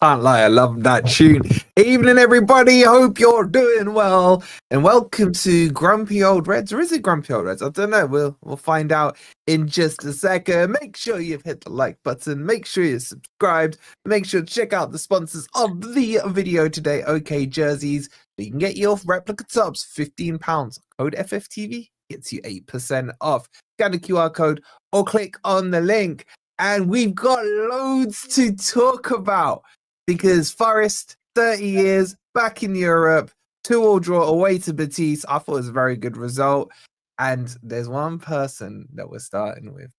Can't lie, I love that tune. Evening, everybody. Hope you're doing well, and welcome to Grumpy Old Reds. Or is it Grumpy Old Reds? I don't know. We'll find out in just a second. Make sure you've hit the like button. Make sure you're subscribed. Make sure to check out the sponsors of the video today. OK Jerseys. You can get your replica tops £15. Code FFTV gets you 8% off. Scan the QR code or click on the link. And we've got loads to talk about. Because Forest, 30 years, back in Europe, 2-2 draw away to Betis. I thought it was a very good result. And there's one person that we're starting with.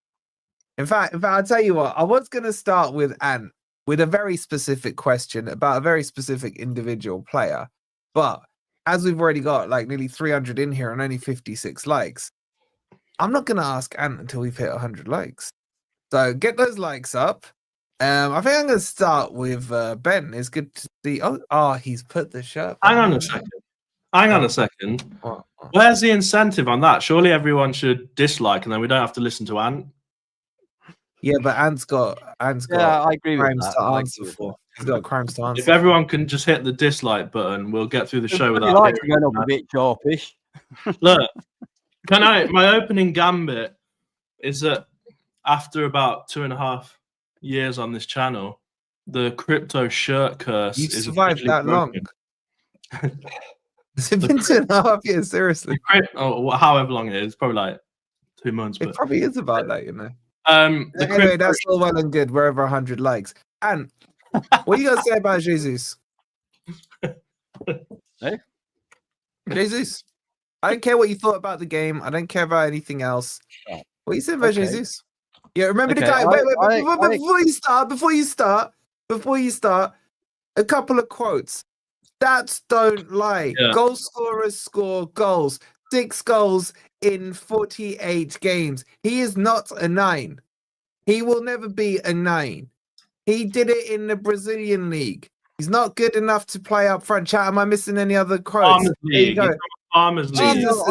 In fact, I'll tell you what, I was going to start with Ant with a very specific question about a very specific individual player. But as we've already got like nearly 300 in here and only 56 likes, I'm not going to ask Ant until we've hit 100 likes. So get those likes up. I think I'm going to start with Ben. It's good to see. Oh, he's put the shirt. Hang on a second. What? Where's the incentive on that? Surely everyone should dislike, and then we don't have to listen to Ant. Yeah, but Ant's got. Yeah, I agree with crimes that. to answer for. He's got crimes to answer. If everyone can just hit the dislike button, we'll get through the show without. Like going up a bit sharpish. Look, my opening gambit is that after about 2.5 years on this channel, the crypto shirt curse You've is survived that broken. long. Has it been 2.5 years? Seriously? However long it is, probably like 2 months. It probably is about that, you know. Anyway, that's all well and good. We're over 100 likes. And what are you gonna say about Jesus? Hey? Jesus. I don't care what you thought about the game. I don't care about anything else. What are you saying about Jesus? Yeah, remember the guy. Wait, before you start, a couple of quotes. Stats don't lie. Yeah. Goal scorers score goals. 6 goals in 48 games. He is not a 9. He will never be a 9. He did it in the Brazilian league. He's not good enough to play up front. Chat, am I missing any other quotes? There you go. Farmers League. Jesus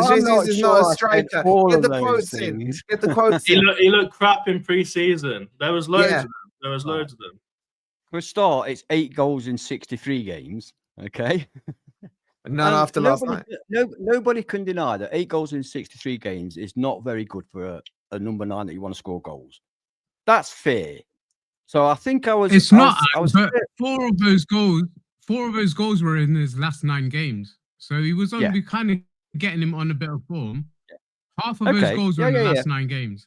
is not a striker. Get the quotes in. Get the quotes in. He looked crap in pre-season. There was loads of them. For a start, it's 8 goals in 63 games. Okay. None after last night. Nobody can deny that 8 goals in 63 games is not very good for a number 9 that you want to score goals. That's fair. So I think I was. It's not. But 4 of those goals were in his last 9 games. So he was only kind of getting him on a bit of form. Half of those goals were in the last 9 games.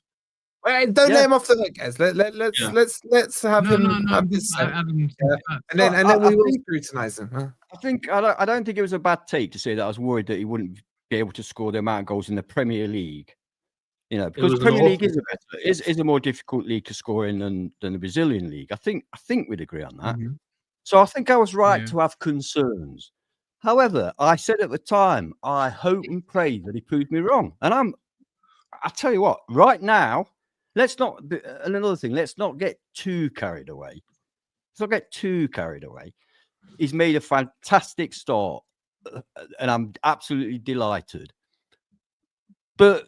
Wait, don't let him off the hook, guys. Let's have him have this. And then we will scrutinize him. Huh? I don't think it was a bad take to say that I was worried that he wouldn't be able to score the amount of goals in the Premier League. You know, because the Premier League is a more difficult league to score in than the Brazilian league. I think we'd agree on that. Mm-hmm. So I think I was right to have concerns. However, I said at the time, I hope and pray that he proves me wrong. And I tell you what, right now, let's not get too carried away. He's made a fantastic start, and I'm absolutely delighted. But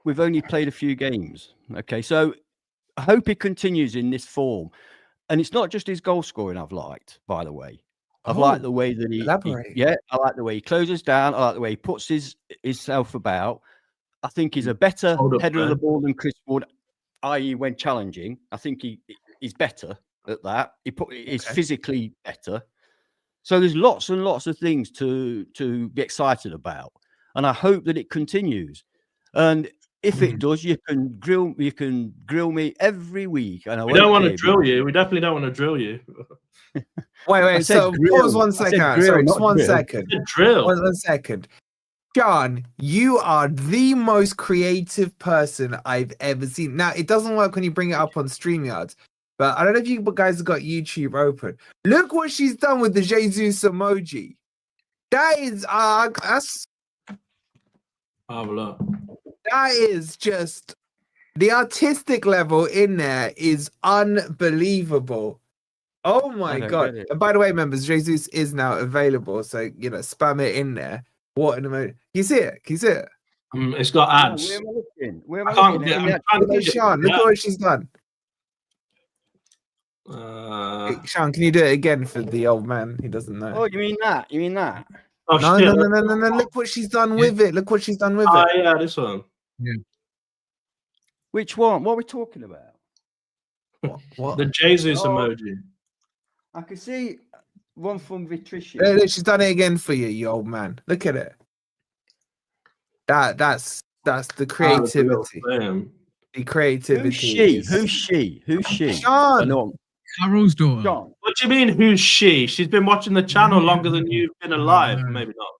we've only played a few games. Okay, so I hope he continues in this form. And it's not just his goal scoring I've liked, by the way. I've liked the way that I like the way he closes down. I like the way he puts himself about. I think he's a better header of the ball than Chris Wood, i.e. when challenging. I think he's better at that. He's physically better. So there's lots and lots of things to be excited about. And I hope that it continues. And if it does, you can grill me every week. And we don't want to drill you. We definitely don't want to drill you. Wait. So pause 1 second. Sorry, just 1 second. Drill. 1 second. John, you are the most creative person I've ever seen. Now, it doesn't work when you bring it up on StreamYards, but I don't know if you guys have got YouTube open. Look what she's done with the Jesus emoji. That is, that's... Have a look. That is just... The artistic level in there is unbelievable. Oh my God. And by the way, members, Jesus is now available, so, spam it in there. What an emoji. Can you see it? Can you see it? It's got ads. Where am I looking? Look at Sean. Look at what she's done. Hey, Sean, can you do it again for the old man? He doesn't know. Oh, you mean that? Oh, no. Look what she's done with it. Look what she's done with it. Yeah, this one. Yeah. Which one? What are we talking about? What? The Jesus emoji. I can see one from Vitricia. Look, she's done it again for you, you old man. Look at it. That's the creativity. The creativity. Who's she? Sean. Carol's daughter. Sean. What do you mean, who's she? She's been watching the channel longer than you've been alive. Maybe not.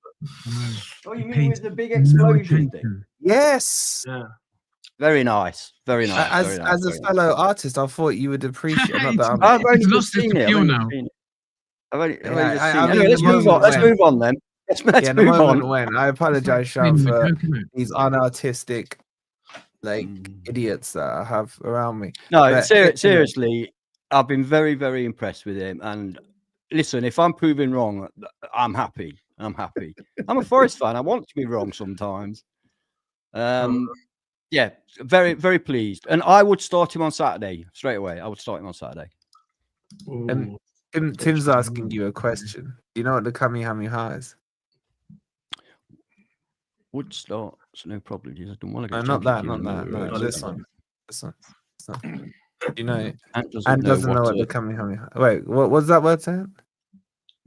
Oh, you mean with the big explosion thing? Yes. Yeah. Very nice. Very nice. As a fellow artist, I thought you would appreciate it. I've only just seen it. Let's move on. Let's move on then. Let's move on. When I apologize, Sean, for these unartistic idiots that I have around me. No, seriously, I've been very, very impressed with him. And listen, if I'm proven wrong, I'm happy. I'm a Forest fan. I want to be wrong sometimes. Yeah, very, very pleased. And I would start him on Saturday straight away. I would start him on Saturday. Tim's asking you a question. Do you know what the Kamehameha is? Would start. So no problem. I don't want to go. Not that. No, this one. Do you know? And doesn't know what the Kamehameha. Wait, what's that word saying?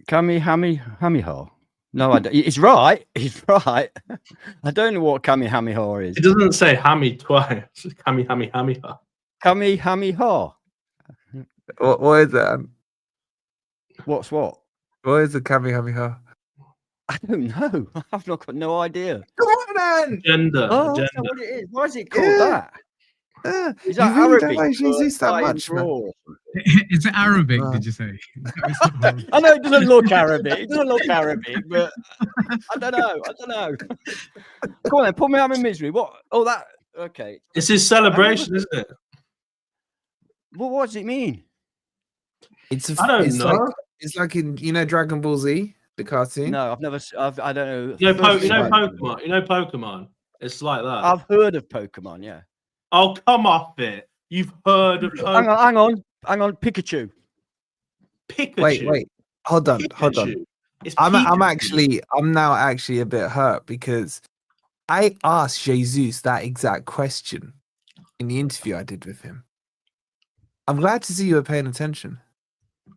Kamehameha. No, I don't. He's right. I don't know what Kamehameha is. It doesn't say hammy twice. It's Kamehameha. Kamehameha. What is that? What's what? What is the Kamehameha? I don't know. I've got no idea. Come on, man. Gender. Oh, that's not what it is. Why is it called that? Is that really Arabic? Don't like Jesus that much, Is it Arabic? Did you say? I know it doesn't look Arabic. But I don't know. Come on, then, put me out of misery. What? Oh, that. Okay. It's his celebration, isn't it? Well, what does it mean? I don't know. It's like in Dragon Ball Z, the cartoon. No, I've never. I don't know. You know Pokemon. You know Pokemon. It's like that. I've heard of Pokemon. Yeah. Oh, come off it. You've heard of Pokemon. Hang on. Pikachu. Wait. Hold on. I'm now actually a bit hurt because I asked Jesus that exact question in the interview I did with him. I'm glad to see you were paying attention.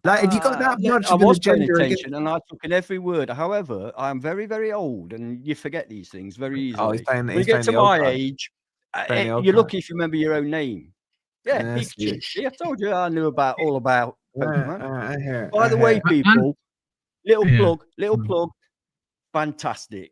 Like, if you got that much I of an was paying agenda attention and I took in every word. However, I'm very, very old and you forget these things very easily. Oh, he's playing, when you get to my age, you're lucky if you remember your own name. Yeah, Pikachu. See, I told you I knew all about Pokemon. By the way, people, little plug, fantastic.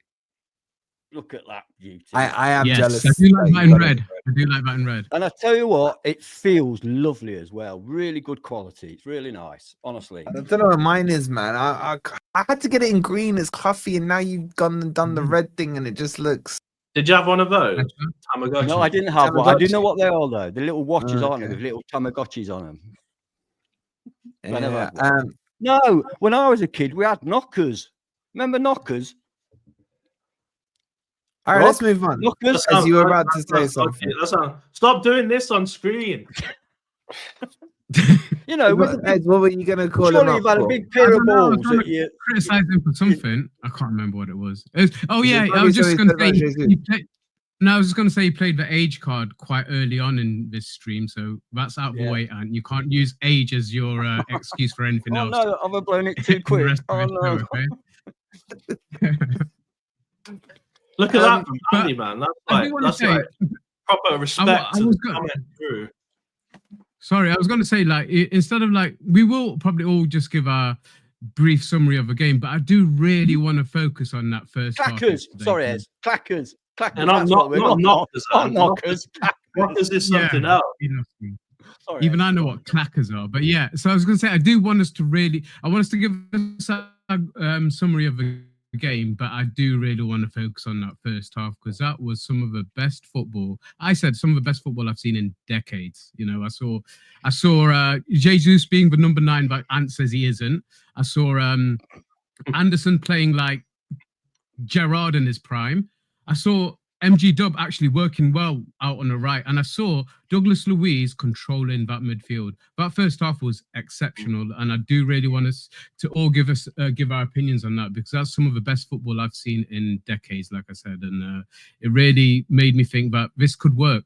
Look at that beauty. I am jealous. I do like that in red. And I tell you what, it feels lovely as well. Really good quality. It's really nice, honestly. I don't know what mine is, man. I had to get it in green. It's coffee, and now you've gone and done the red thing, and it just looks. Did you have one of those? Tamagotchi? No, I didn't have one. I do know what they are, though. The little watches, aren't they, with little Tamagotchis on them. Yeah. No, when I was a kid, we had knockers. Remember knockers? All right, let's move on. Knockers, as you were about to say something. Stop doing this on screen. You know, Ed, what were you going to call him? Surely you've had a big pair of balls that you criticise him for something. I can't remember what it was. I was just going to say he played the age card quite early on in this stream, so that's out of the way, and you can't use age as your excuse for anything else. No, I've blown it too quick. Oh no. Look at that from Andy, man. That's like proper respect to the comment through. Sorry, I was going to say, like, instead of like, we will probably all just give our brief summary of a game, but I do really want to focus on that first clackers. half. Sorry, Ez. Clackers. And not knockers. Knockers. Knockers is something else. Sorry, even I know what clackers are, but yeah. So I was going to say, I want us to give us a summary of the game, but I do really want to focus on that first half because that was some of the best football. I said some of the best football I've seen in decades. You know, I saw Jesus being the number 9, but Ant says he isn't. I saw Anderson playing like Gerrard in his prime. I saw MG Dub actually working well out on the right, and I saw Douglas Luiz controlling that midfield. That first half was exceptional, and I do really want us to all give our opinions on that because that's some of the best football I've seen in decades, like I said, and it really made me think that this could work.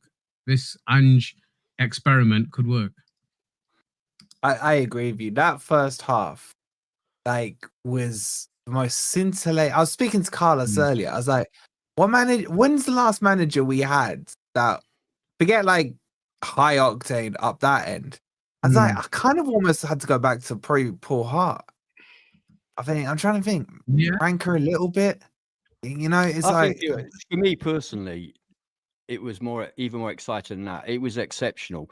This Ange experiment could work. I agree with you. That first half, was the most scintillating. I was speaking to Carlos earlier. I was like, when's the last manager we had that, forget high octane up that end? I was like, I kind of almost had to go back to Paul Hart. I'm trying to think. Ranker a little bit. You know, it's for me personally, it was even more exciting than that. It was exceptional.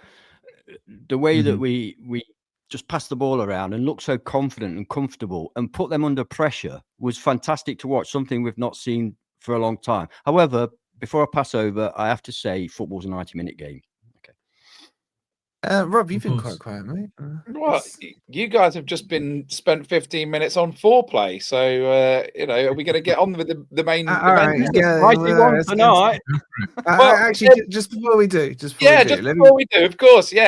The way that we just passed the ball around and looked so confident and comfortable and put them under pressure was fantastic to watch, something we've not seen for a long time. However, before I pass over, I have to say football's a 90-minute game. Rob, you've been quite quiet, mate. Well, you guys have just spent 15 minutes on foreplay, so are we going to get on with the main? All right, tonight. Actually, just before we do, before we do, of course, go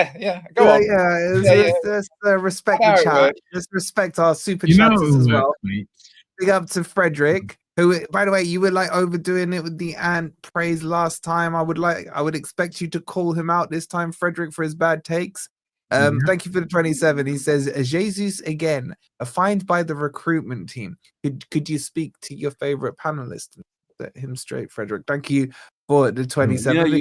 on. Let's respect the chat. Let's respect our super chatters as well. Big up to Frederick, who, by the way, you were overdoing it with the Ant praise last time. I would expect you to call him out this time, Frederick, for his bad takes. Thank you for the 27. He says, Jesus again, fined by the recruitment team. Could you speak to your favorite panelist? Set him straight, Frederick. Thank you for the 27.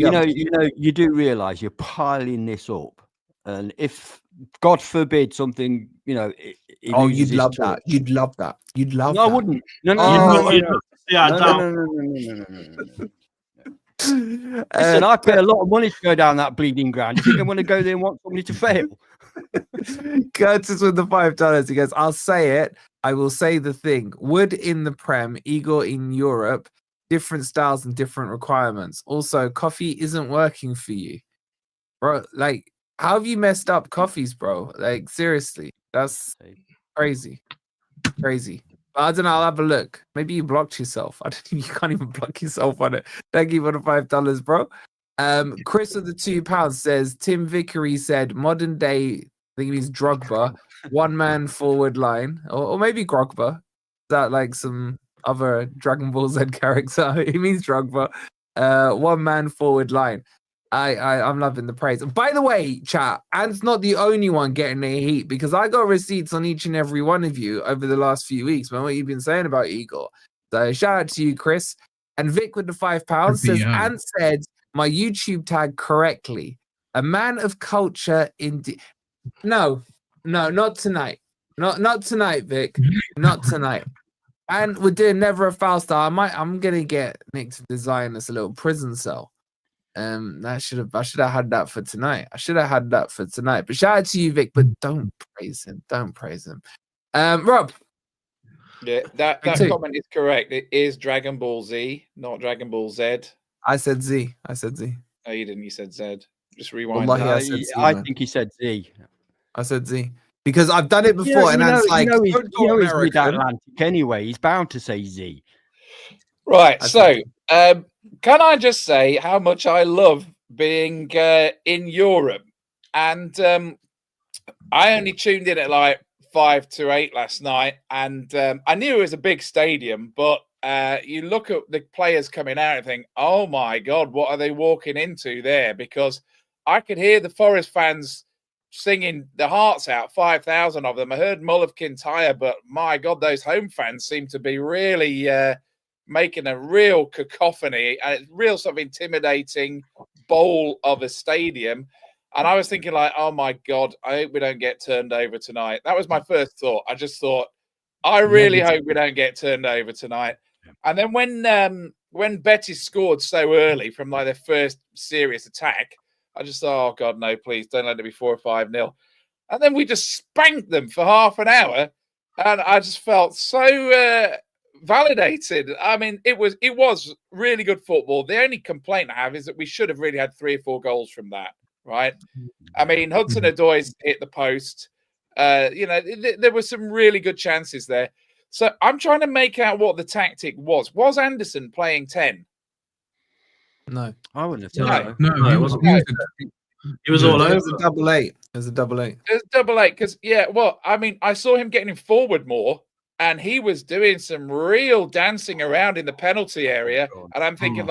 You do realize you're piling this up, and if God forbid something, you'd love that. You'd love that. No, I wouldn't. No. Listen, I pay a lot of money to go down that bleeding ground. You think I want to go there and want somebody to fail? Curtis with the $5. He goes, I'll say it. I will say the thing. Wood in the Prem, Igor in Europe, different styles and different requirements. Also, coffee isn't working for you. Bro, how have you messed up coffees, bro? Seriously, that's crazy. But I don't know. I'll have a look. Maybe you blocked yourself. I don't think you can't even block yourself on it. Thank you for the $5, bro. Chris with the £2 says Tim Vickery said modern day. I think he means Drogba, one man forward line, or maybe Grogba. Is that some other Dragon Ball Z character? He means Drogba. One man forward line. I'm loving the praise. And by the way, chat, Ant's not the only one getting the heat because I got receipts on each and every one of you over the last few weeks, man, what you've been saying about Igor. So shout out to you, Chris. And Vic with the £5 says, Ant said my YouTube tag correctly. A man of culture indeed. No, not tonight. Not tonight, Vic. Not tonight. And we're doing Never a Foul Star. I'm gonna get Nick to design us a little prison cell. I should have had that for tonight. But shout out to you, Vic. But don't praise him. Rob. Yeah, that comment is correct. It is Dragon Ball Z, not Dragon Ball Z. I said Z. No, you didn't. You said Z. Just rewind. I think he said Z. I said Z because I've done it before, and it's he's Mid-Atlantic anyway. He's bound to say Z. Right. Can I just say how much I love being in Europe? And I only tuned in at 5 to 8 last night, and I knew it was a big stadium, but you look at the players coming out and think, oh my God, what are they walking into there? Because I could hear the Forest fans singing their hearts out, 5,000 of them. I heard Mull of Kintyre, but my God, those home fans seem to be really making a real cacophony, and it's real sort of intimidating bowl of a stadium. And I was thinking oh my God, I hope we don't get turned over tonight. That was my first thought. I just thought I really hope we don't get turned over tonight. And then when Betis scored so early from like their first serious attack, I just thought, oh God, no, please don't let it be 4 or 5-0. And then we just spanked them for half an hour, and I just felt so validated. I mean, it was really good football. The only complaint I have is that we should have really had 3 or 4 goals from that, right? I mean, Hudson-Odoi hit the post. There were some really good chances there. So I'm trying to make out what the tactic was. Was Anderson playing 10? No, I wouldn't have said no. He was all over. It was a double eight. It was a double eight because I mean, I saw him getting forward more, and he was doing some real dancing around in the penalty area. And I'm thinking,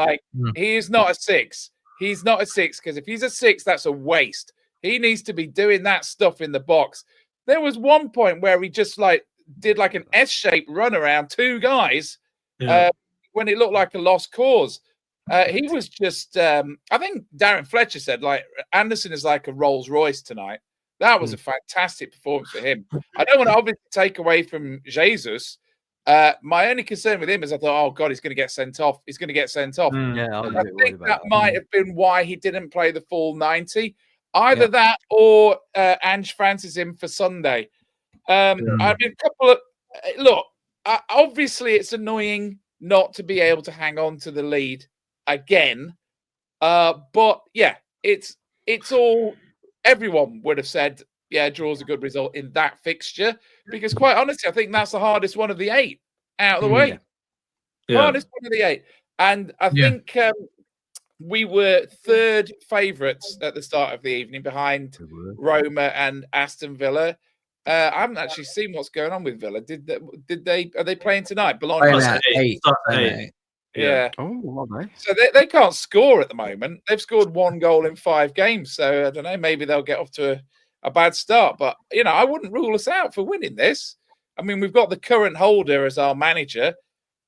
he is not a 6. He's not a 6, because if he's a 6, that's a waste. He needs to be doing that stuff in the box. There was one point where he just did like an S-shaped run around 2 guys when it looked like a lost cause. He was just, I think Darren Fletcher said, Anderson is like a Rolls Royce tonight. That was a fantastic performance for him. I don't want to obviously take away from Jesus. My only concern with him is I thought, oh God, he's going to get sent off. He's going to get sent off. I think that might have been why he didn't play the full 90. Either that or Ange fancies him for Sunday. I mean, a couple of look. Obviously, it's annoying not to be able to hang on to the lead again, but yeah, it's all. Everyone would have said, yeah, draw's a good result in that fixture, because quite honestly, I think that's the hardest one of the 8 out of the way. Hardest one of the 8, and I think we were 3rd favourites at the start of the evening, behind Roma and Aston Villa. I haven't actually seen what's going on with Villa. Are they playing tonight? Bologna. 8. Yeah. Oh, okay. So they can't score at the moment. They've scored 1 goal in 5 games. So I don't know. Maybe they'll get off to a bad start. But I wouldn't rule us out for winning this. I mean, we've got the current holder as our manager,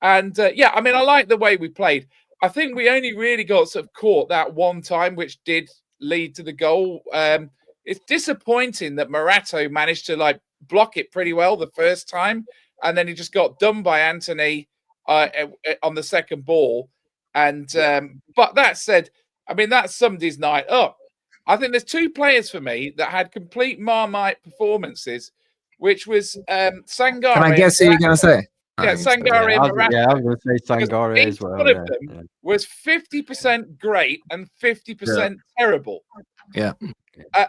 and I mean, I like the way we played. I think we only really got sort of caught that one time, which did lead to the goal. It's disappointing that Morato managed to block it pretty well the first time, and then he just got done by Anthony on the second ball. And but that said, I mean, that summed his night up. I think there's 2 players for me that had complete Marmite performances, which was Sangare. Can I guess who you're going to say? Yeah, Sangare and Morato. Yeah, I was going to say Sangare as well. One of them was 50% great and 50% terrible. Yeah.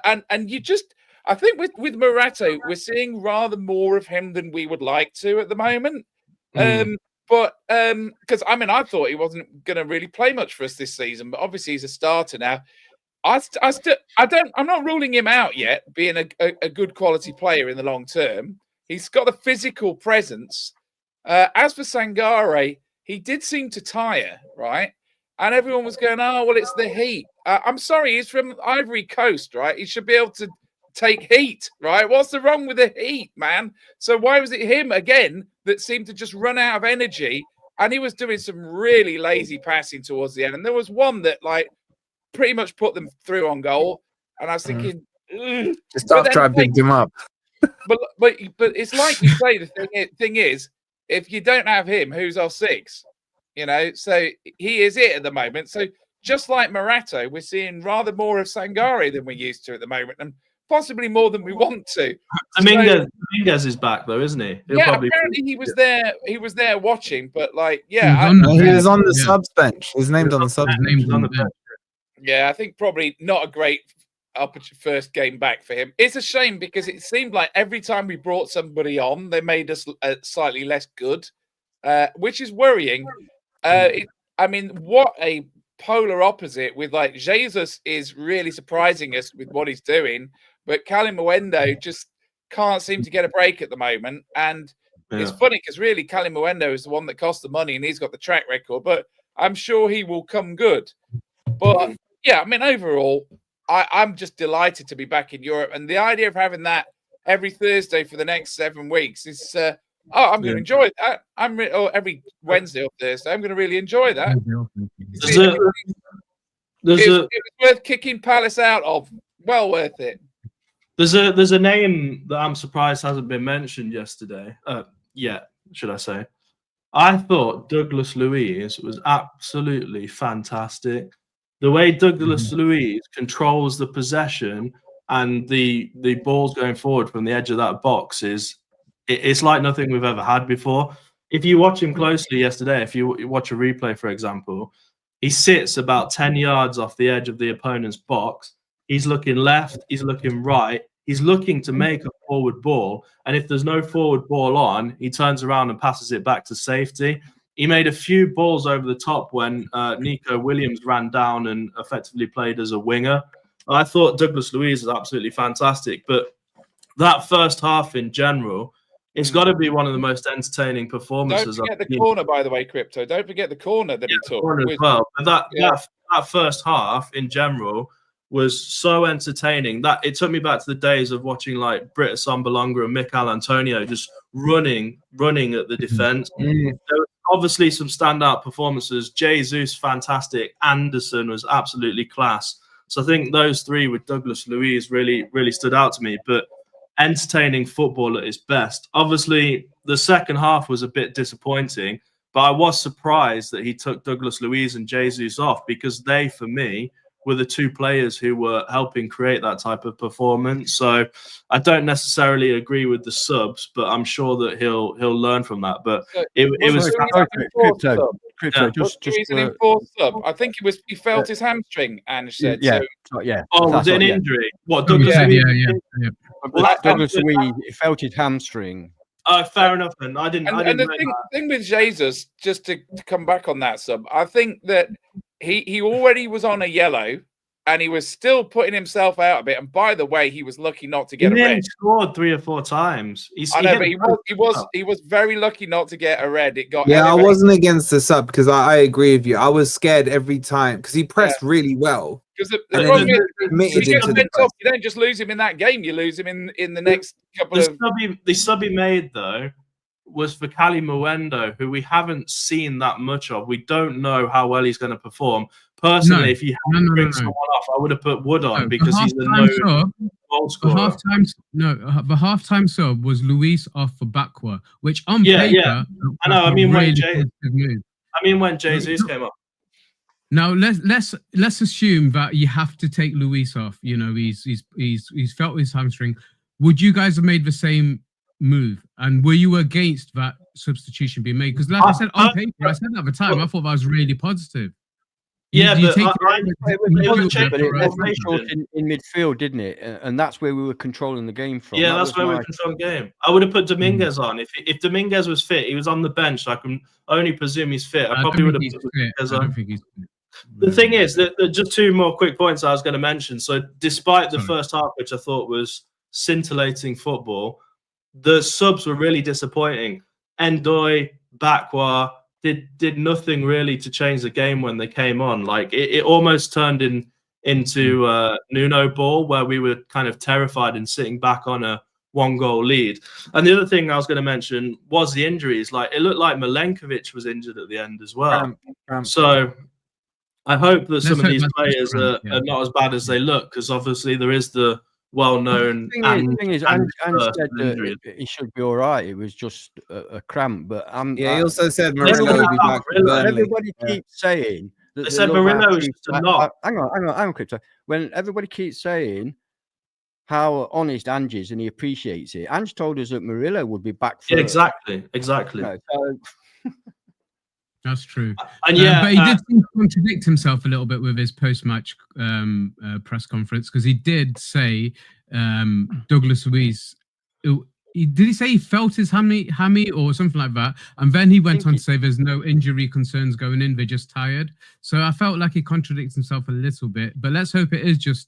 And you just, I think with Morato, we're seeing rather more of him than we would like to at the moment. But because I mean, I thought he wasn't going to really play much for us this season, but obviously he's a starter now. I'm not ruling him out yet, being a good quality player in the long term. He's got a physical presence. As for Sangare, he did seem to tire, right? And everyone was going, oh, well, it's the heat. I'm sorry, he's from Ivory Coast, right? He should be able to take heat, right? What's the wrong with the heat, man? So why was it him, again, that seemed to just run out of energy? And he was doing some really lazy passing towards the end. And there was one that, pretty much put them through on goal. And I was thinking... Just after I picked him up. But it's like you say, the thing is, if you don't have him, who's our 6? So he is it at the moment. So just like Morato, we're seeing rather more of Sangare than we used to at the moment, and possibly more than we want to. Dominguez is back though, isn't he? Apparently he was there. He was there watching, but he was on the subs bench. His name's on the subs bench. Yeah, I think probably not a great first game back for him. It's a shame because it seemed like every time we brought somebody on, they made us slightly less good, which is worrying. I mean, what a polar opposite with Jesus is really surprising us with what he's doing, but Kalimuendo just can't seem to get a break at the moment. And it's funny because really Kalimuendo is the one that cost the money and he's got the track record, but I'm sure he will come good. But yeah, I mean, overall, I'm just delighted to be back in Europe, and the idea of having that every Thursday for the next 7 weeks is I'm going to enjoy that. Every Wednesday or Thursday, I'm going to really enjoy that. It was worth kicking Palace out of. Well worth it. There's a name that I'm surprised hasn't been mentioned yet, should I say. I thought Douglas Luiz was absolutely fantastic. The way Douglas Luiz controls the possession and the balls going forward from the edge of that box it's like nothing we've ever had before. If you watch him closely yesterday, if you watch a replay, for example, he sits about 10 yards off the edge of the opponent's box. He's looking left, he's looking right. He's looking to make a forward ball. And if there's no forward ball on, he turns around and passes it back to safety. He made a few balls over the top when Nico Williams ran down and effectively played as a winger. I thought Douglas Luiz was absolutely fantastic. But that first half in general, it's got to be one of the most entertaining performances. Don't forget the corner, by the way, Crypto. Don't forget the corner that he took. Corner as well. But that first half in general was so entertaining that it took me back to the days of watching like Britt Assombalonga and Mikel Antonio just running at the defense. There were obviously some standout performances. Jesus, fantastic. Anderson was absolutely class. So I think those three with Douglas Luiz really stood out to me. But entertaining football at its best. Obviously, the second half was a bit disappointing, but I was surprised that he took Douglas Luiz and Jesus off because they, for me, were the two players who were helping create that type of performance. So I don't necessarily agree with the subs, but I'm sure that he'll learn from that. But it was Crypto. Just an enforced sub. I think he felt his hamstring. Ange said, Oh, was it an injury? What Douglas? Yeah. Well, Douglas Luiz felt his hamstring. Oh, fair enough. Then I didn't. And the thing with Jesus, just to come back on that sub, I think that he already was on a yellow, and he was still putting himself out a bit. And by the way, he was lucky not to get a red. He scored 3 or 4 times. I know, but he was very lucky not to get a red. It got I wasn't against the sub because I agree with you. I was scared every time because he pressed really well. Because the problem is, you don't just lose him in that game; you lose him in the next couple of. The sub he made though was for Cali Muendo, who we haven't seen that much of. We don't know how well he's going to perform. Personally, if you had to bring someone off, I would have put Wood on because he's the known goal scorer. The halftime sub was Luiz off for Bakwa, which on paper, I know. I mean, when Jesus came up. Now let's assume that you have to take Luiz off. You know, he's felt his hamstring. Would you guys have made the same move? And were you against that substitution being made? Because like I said on paper, I said at the time, I thought that was really positive. But it left short in midfield, didn't it? And that's where we were controlling the game from. Yeah, that's where we were controlling the game. I would have put Dominguez on. If Dominguez was fit, he was on the bench. So I can only presume he's fit. I probably would have put Dominguez on. I don't think he's fit. The thing is that just 2 more quick points I was going to mention. So despite the first half, which I thought was scintillating football, the subs were really disappointing. Ndoye, Bakwa did nothing really to change the game when they came on. Like it almost turned into Nuno ball, where we were kind of terrified and sitting back on a 1-goal lead. And the other thing I was going to mention was the injuries. Like it looked like Milenkovic was injured at the end as well. So I hope that some of these players are not as bad as they look, because obviously there is the well-known. The thing is, Ange said that he should be all right. It was just a cramp. But he also said Murillo would be back. Everybody keeps saying that they said Murillo is just a knock. Hang on, Crypto. When everybody keeps saying how honest Ange is and he appreciates it, Ange told us that Murillo would be back for exactly. That's true. And but he did seem to contradict himself a little bit with his post-match press conference, because he did say Douglas Luiz. Did he say he felt his hammy or something like that? And then he went on to say there's no injury concerns going in. They're just tired. So I felt like he contradicts himself a little bit. But let's hope it is just,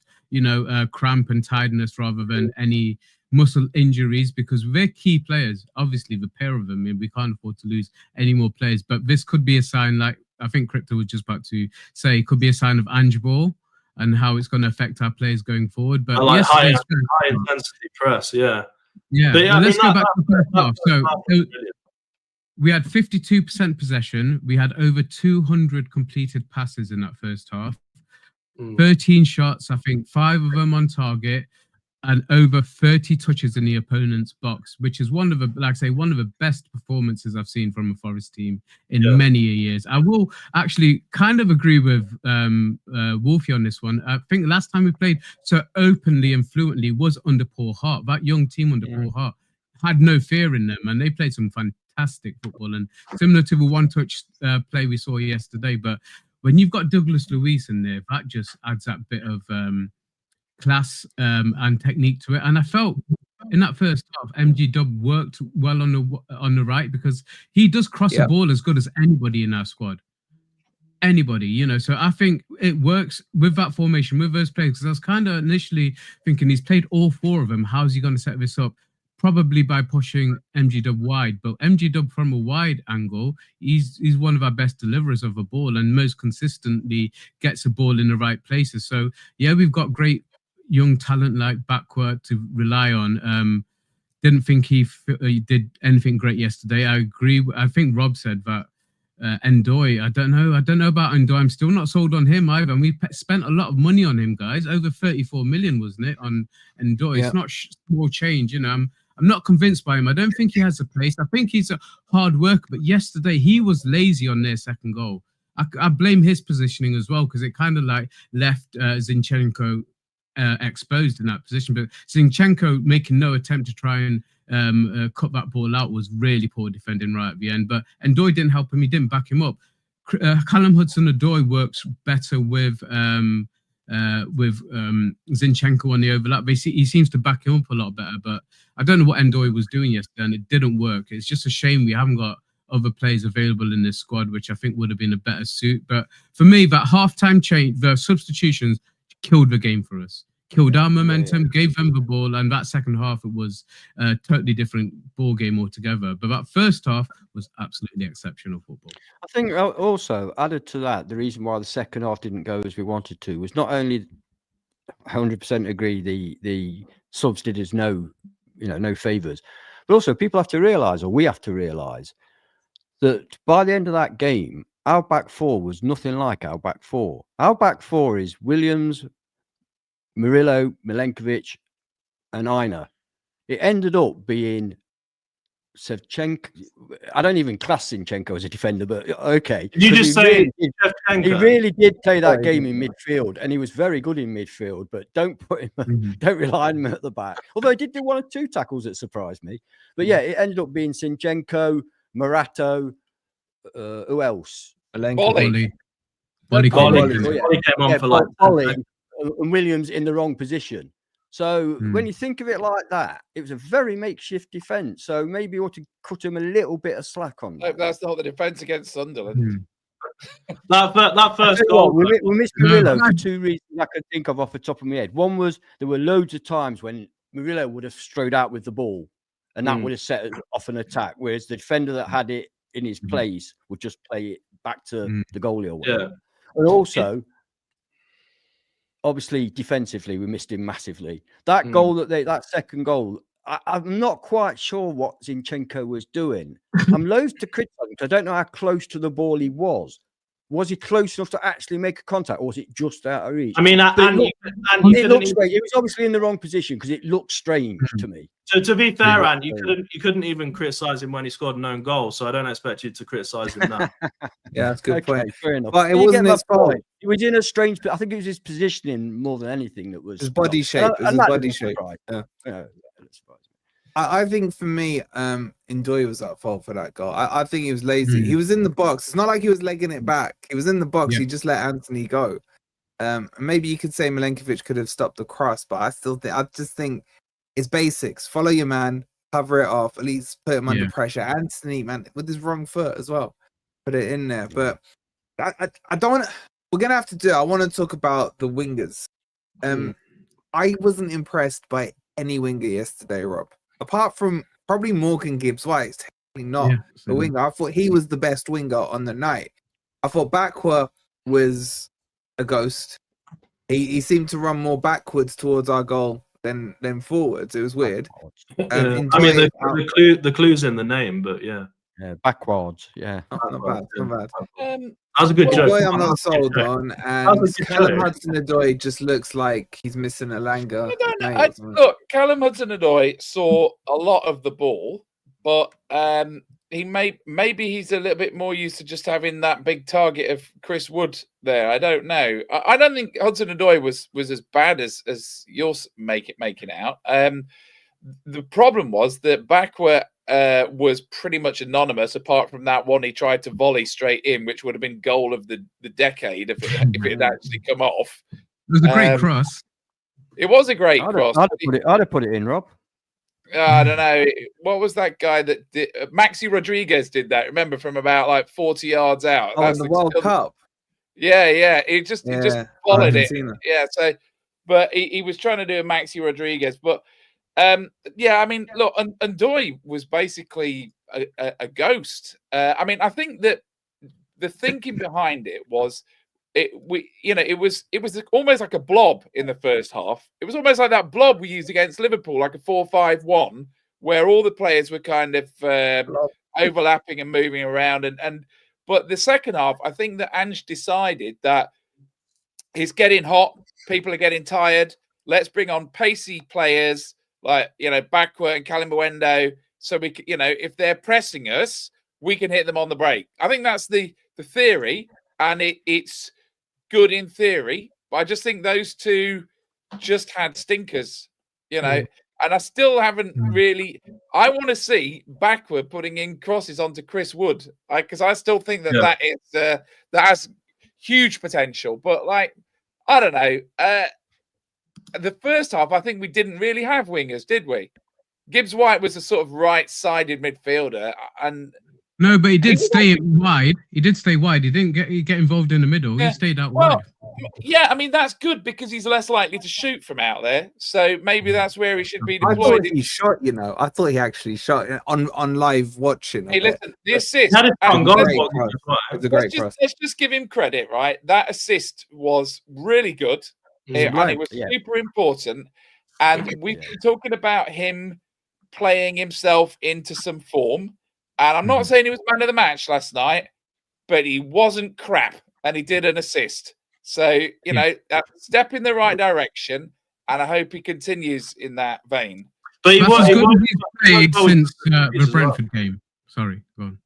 cramp and tiredness rather than any muscle injuries, because they're key players. Obviously, the pair of them, we can't afford to lose any more players. But this could be a sign, like I think Crypto was just about to say, could be a sign of Angeball and how it's going to affect our players going forward. But like high intensity press, But let's go back to the first half. So we had 52% possession. We had over 200 completed passes in that first half. 13 shots, I think 5 of them on target. and over 30 touches in the opponent's box, which is one of the best performances I've seen from a Forest team in many years. I will actually kind of agree with Wolfie on this one. I think last time we played so openly and fluently was under Paul Hart. That young team under Paul Hart had no fear in them, and they played some fantastic football, and similar to the one-touch play we saw yesterday. But when you've got Douglas Luiz in there, that just adds that bit of class and technique to it. And I felt in that first half, MG Dub worked well on the right, because he does cross the ball as good as anybody in our squad. Anybody, you know. So I think it works with that formation, with those players. Because I was kind of initially thinking he's played all four of them. How's he going to set this up? Probably by pushing MG Dub wide. But MG Dub from a wide angle, he's one of our best deliverers of a ball and most consistently gets a ball in the right places. So yeah, we've got great young talent like backward to rely on. Didn't think he did anything great yesterday. I agree. I think Rob said that Ndoye. I don't know about Ndoye. I'm still not sold on him either. And we spent a lot of money on him, guys. Over 34 million, wasn't it, on Ndoye? It's not small change, you know. I'm not convinced by him. I don't think he has a place. I think he's a hard worker. But yesterday he was lazy on their second goal. I blame his positioning as well, because it kind of like left Zinchenko exposed in that position. But Zinchenko making no attempt to try and cut that ball out was really poor defending right at the end. But Ndoye didn't help him. He didn't back him up. Callum Hudson-Odoi works better with Zinchenko on the overlap. He seems to back him up a lot better. But I don't know what Ndoye was doing yesterday, and it didn't work. It's just a shame we haven't got other players available in this squad, which I think would have been a better suit. But for me, that half-time change, the substitutions killed the game for us. Killed our momentum, gave them the ball, and that second half, it was a totally different ball game altogether. But that first half was absolutely exceptional football. I think also added to that, the reason why the second half didn't go as we wanted to was not only 100% agree the subs did us no favours, but also people have to realise, or we have to realise, that by the end of that game, our back four was nothing like our back four. Our back four is Williams, Murillo, Milenkovic, and Aina. It ended up being Shevchenko. I don't even class Zinchenko as a defender, but okay. Did you just say Shevchenko? He really did play that game in midfield, and he was very good in midfield. But don't put him, don't rely on him at the back. Although he did do 1 or 2 tackles that surprised me. But yeah, it ended up being Zinchenko, Morato, who else? Bolly came on for like Bolly and Williams in the wrong position. So when you think of it like that, it was a very makeshift defence. So maybe you ought to cut him a little bit of slack on that. That's not the defence against Sunderland. That first goal. We missed Murillo for 2 reasons I could think of off the top of my head. One was there were loads of times when Murillo would have strode out with the ball, and that would have set off an attack, whereas the defender that had it in his place would just play it back to the goalie or whatever. Yeah. And also, obviously, defensively, we missed him massively. That goal, that second goal, I'm not quite sure what Zinchenko was doing. I'm loath to criticize him because I don't know how close to the ball he was. Was he close enough to actually make a contact, or was it just out of reach? I mean, it looked strange. It was obviously in the wrong position because it looked strange to me. So to be fair, Ange, you couldn't even criticise him when he scored an own goal. So I don't expect you to criticise him now. Yeah, that's a good point. Fair enough. But it wasn't his fault. He was in a strange. I think it was his positioning more than anything that was his body shape. His body shape. Yeah. I think for me, Ndoye was at fault for that goal. I think he was lazy. He was in the box. It's not like he was legging it back. He was in the box. He just let Anthony go. Maybe you could say Milenkovic could have stopped the cross, but I just think it's basics. Follow your man, cover it off, at least put him under pressure. Anthony, man, with his wrong foot as well, put it in there. But I don't want to. We're gonna have to do it. I want to talk about the wingers. I wasn't impressed by any winger yesterday, Rob. Apart from probably Morgan Gibbs-White, technically not the winger. I thought he was the best winger on the night. I thought Bakwa was a ghost. He seemed to run more backwards towards our goal than forwards. It was weird. I mean, the clue's in the name, but yeah. backwards. Yeah, not bad. Not bad. That was a good joke. I'm not sold on, and Callum Hudson-Odoi just looks like he's missing a Langer. Look, Callum Hudson-Odoi saw a lot of the ball, but maybe he's a little bit more used to just having that big target of Chris Wood there. I don't know. I don't think Hudson-Odoi was as bad as you're making it out. The problem was that Bakwa was pretty much anonymous, apart from that one he tried to volley straight in, which would have been goal of the decade if it had actually come off. It was a great cross. It was a great cross. I'd have put it in, Rob. I don't know. What was that guy that did? Maxi Rodriguez did that. Remember, from about like 40 yards out. Oh, in the World Cup. Yeah. He just followed it. Yeah. So, but he was trying to do a Maxi Rodriguez, but yeah. I mean, look, and Ndoye was basically a ghost. I mean, I think that the thinking behind it was. It was almost like a blob in the first half. It was almost like that blob we used against Liverpool, like a 4-5-1, where all the players were kind of overlapping and moving around. But the second half, I think that Ange decided that it's getting hot, people are getting tired. Let's bring on pacey players like Bakwa and Kalimawendo, so we if they're pressing us, we can hit them on the break. I think that's the theory, and it's good in theory, but I just think those two just had stinkers, and I still haven't really. I want to see Backward putting in crosses onto Chris Wood, because I still think that that has huge potential. But I don't know. The first half, I think we didn't really have wingers, did we? Gibbs White was a sort of right-sided midfielder, and. No, but he did stay wide. He did stay wide. He didn't get involved in the middle. He stayed out wide. Yeah, I mean, that's good because he's less likely to shoot from out there. So maybe that's where he should be deployed. I thought he shot, I thought he actually shot on live watching. Hey, listen, the assist. Let's just give him credit, right? That assist was really good. And it was super important. And we've been talking about him playing himself into some form. And I'm not saying he was man of the match last night, but he wasn't crap, and he did an assist. So, that's a step in the right direction, and I hope he continues in that vein. But he was played since the Brentford game. Sorry, go on.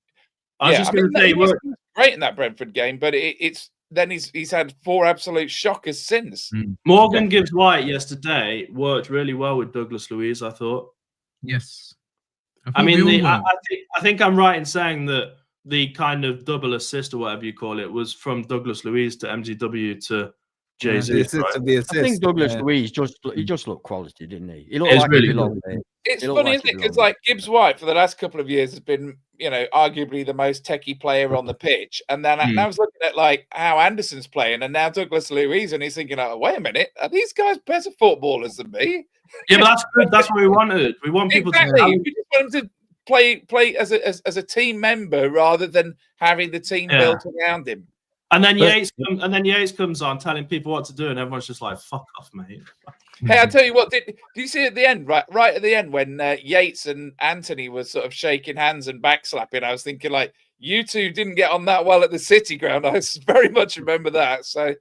I was just going to say he was great in that Brentford game, but he's had 4 absolute shockers since. Morgan Gibbs White yesterday worked really well with Douglas Luiz, I thought. Yes. I think I'm right in saying that the kind of double assist or whatever you call it was from Douglas Luiz to MGW to Jesus. I think Douglas Luiz just looked quality, didn't he? He looked like he belonged there. It's funny, isn't it? Because Gibbs White for the last couple of years has been, arguably the most techie player on the pitch, and then I was looking at how Anderson's playing, and now Douglas Luiz, and he's thinking, wait a minute, are these guys better footballers than me? Yeah, but that's good. That's what we wanted. We want people to. We just want them to play as a team member rather than having the team built around him. And then Yates comes on telling people what to do, and everyone's just like, "Fuck off, mate." Hey, I tell you what, did you see at the end, right at the end when Yates and Anthony were sort of shaking hands and backslapping? I was thinking, you two didn't get on that well at the City ground. I very much remember that. So.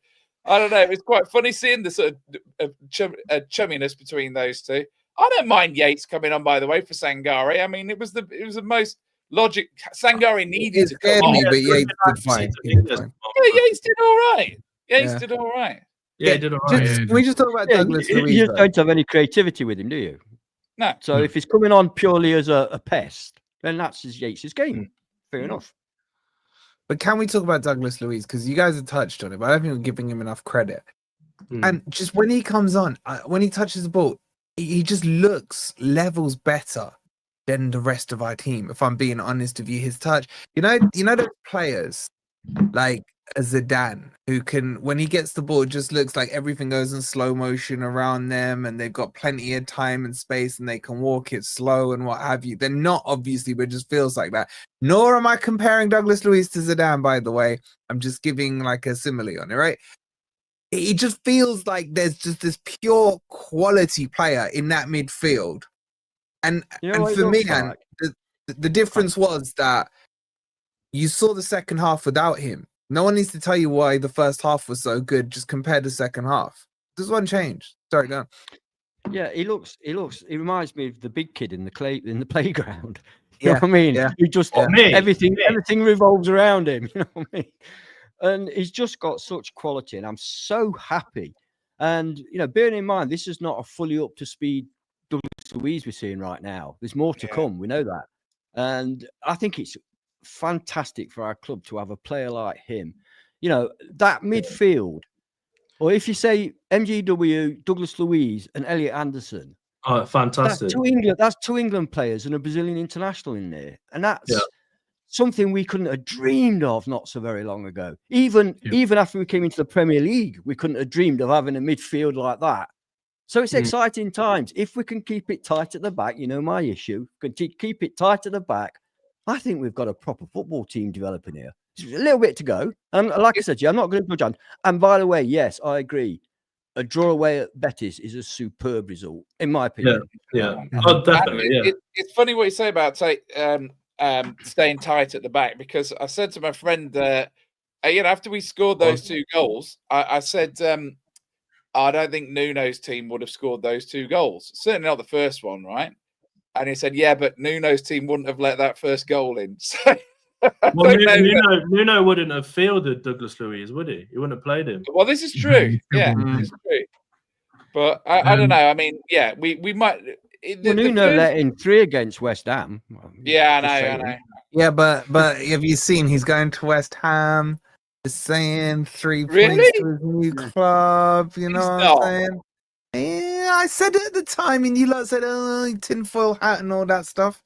I don't know. It was quite funny seeing the sort of chumminess between those two. I don't mind Yates coming on, by the way, for Sangare. I mean, it was the most logic. Sangare needed to come on. But Yates did fine. Yates did all right. Did all right. Yeah, he did all right. Can we just talk about Douglas Luiz? You don't have any creativity with him, do you? No. So if he's coming on purely as a pest, then that's Yates' game. Fair enough. But can we talk about Douglas Luiz? Because you guys have touched on it, but I don't think we're giving him enough credit. And just when he comes on, when he touches the ball, he just levels better than the rest of our team. If I'm being honest with you, his touch, those players like Zidane, who can, when he gets the ball, it just looks like everything goes in slow motion around them, and they've got plenty of time and space, and they can walk it slow and what have you. They're not, obviously, but it just feels like that. Nor am I comparing Douglas Luiz to Zidane, by the way. I'm just giving a simile on it, right? It just feels like there's just this pure quality player in that midfield. And for me, and the difference was that you saw the second half without him. No one needs to tell you why the first half was so good. Just compare the second half. There's one change. Sorry, no. Yeah, he reminds me of the big kid in the playground. You Yeah, know what I mean? yeah. He just everything revolves around him. You know what I mean? And he's just got such quality, and I'm so happy. And bearing in mind, this is not a fully up to speed Luiz we're seeing right now. There's more to come. We know that, and I think it's fantastic for our club to have a player like him. That midfield, or if you say MGW, Douglas Luiz, and Elliot Anderson. Oh, fantastic! That's two England players and a Brazilian international in there, and that's something we couldn't have dreamed of not so very long ago. Even after we came into the Premier League, we couldn't have dreamed of having a midfield like that. So it's exciting times. If we can keep it tight at the back, my issue, keep it tight at the back, I think we've got a proper football team developing here. There's a little bit to go, and like I said, I'm not going to judge on. And by the way, yes, I agree. A draw away at Betis is a superb result, in my opinion. Yeah. Oh, definitely. It's funny what you say about staying tight at the back, because I said to my friend, after we scored those 2 goals, I said, I don't think Nuno's team would have scored those 2 goals. Certainly not the first one, right? And he said, yeah, but Nuno's team wouldn't have let that first goal in. So, well, Nuno wouldn't have fielded Douglas Luiz, would he? He wouldn't have played him. Well, this is true. Yeah, it's true. But I don't know. I mean, we might. Nuno let in 3 against West Ham. Yeah, I know. Yeah, but have you seen he's going to West Ham? He's saying 3 points to his new club. You know what I'm saying? Yeah, I said it at the time, and you lot said, "Oh, tinfoil hat and all that stuff."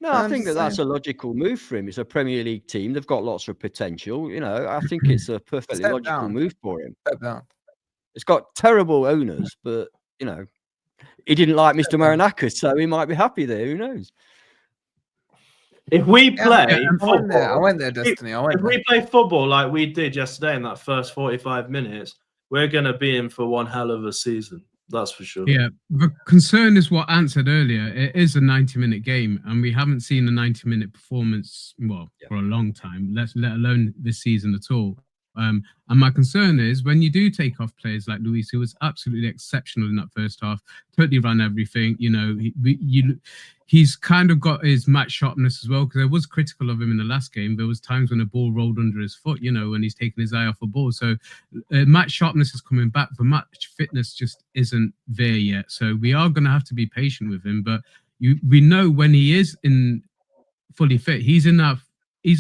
No, I think that's a logical move for him. It's a Premier League team. They've got lots of potential. I think it's a perfectly logical move for him. Step down. It's got terrible owners, but he didn't like Mr. Marinakis, so he might be happy there. Who knows? If we play, I went there, Destiny. If we play football like we did yesterday in that first 45 minutes, we're going to be in for one hell of a season. That's for sure. Yeah, the concern is what Ant said earlier. It is a 90-minute game, and we haven't seen a 90-minute performance, for a long time, let alone this season at all. And my concern is when you do take off players like Luiz, who was absolutely exceptional in that first half, totally ran everything. He's kind of got his match sharpness as well, because I was critical of him in the last game. There was times when a ball rolled under his foot, when he's taking his eye off a ball. So match sharpness is coming back, but match fitness just isn't there yet. So we are going to have to be patient with him. But we know when he is in fully fit, he's the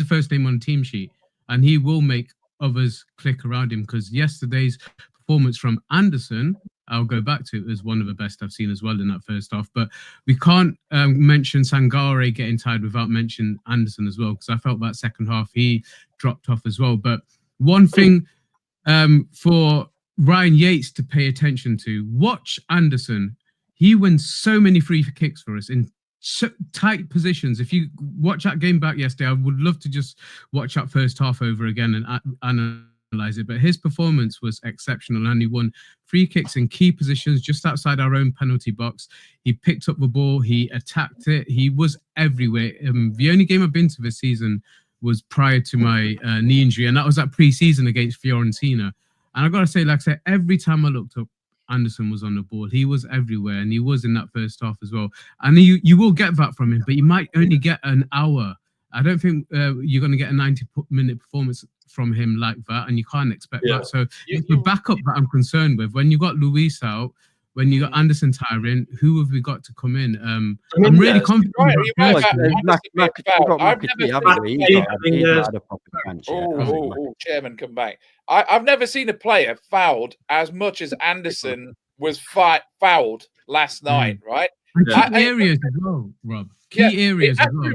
first name on the team sheet, and he will make others click around him, because yesterday's performance from Anderson, I'll go back to, is one of the best I've seen as well in that first half. But we can't mention Sangare getting tired without mentioning Anderson as well, because I felt that second half he dropped off as well. But one thing for Ryan Yates to pay attention to, watch Anderson. He wins so many free kicks for us in so tight positions. If you watch that game back yesterday, I would love to just watch that first half over again and analyze it. But his performance was exceptional, and he won free kicks in key positions just outside our own penalty box. He picked up the ball, he attacked it, he was everywhere. The only game I've been to this season was prior to my knee injury, and that was that pre-season against Fiorentina. And I've got to say, like I said, every time I looked up, Anderson was on the ball. He was everywhere, and he was in that first half as well. And you will get that from him, but you might only get an hour. I don't think you're going to get a 90-minute performance from him like that, and you can't expect that. So the backup that I'm concerned with, when you got Luiz out, when you got Anderson tiring, who have we got to come in? I'm really confident. Chairman, come back. I've never seen a player fouled as much as Anderson was fouled last night, right? Key areas as well, Rob. Key areas as well.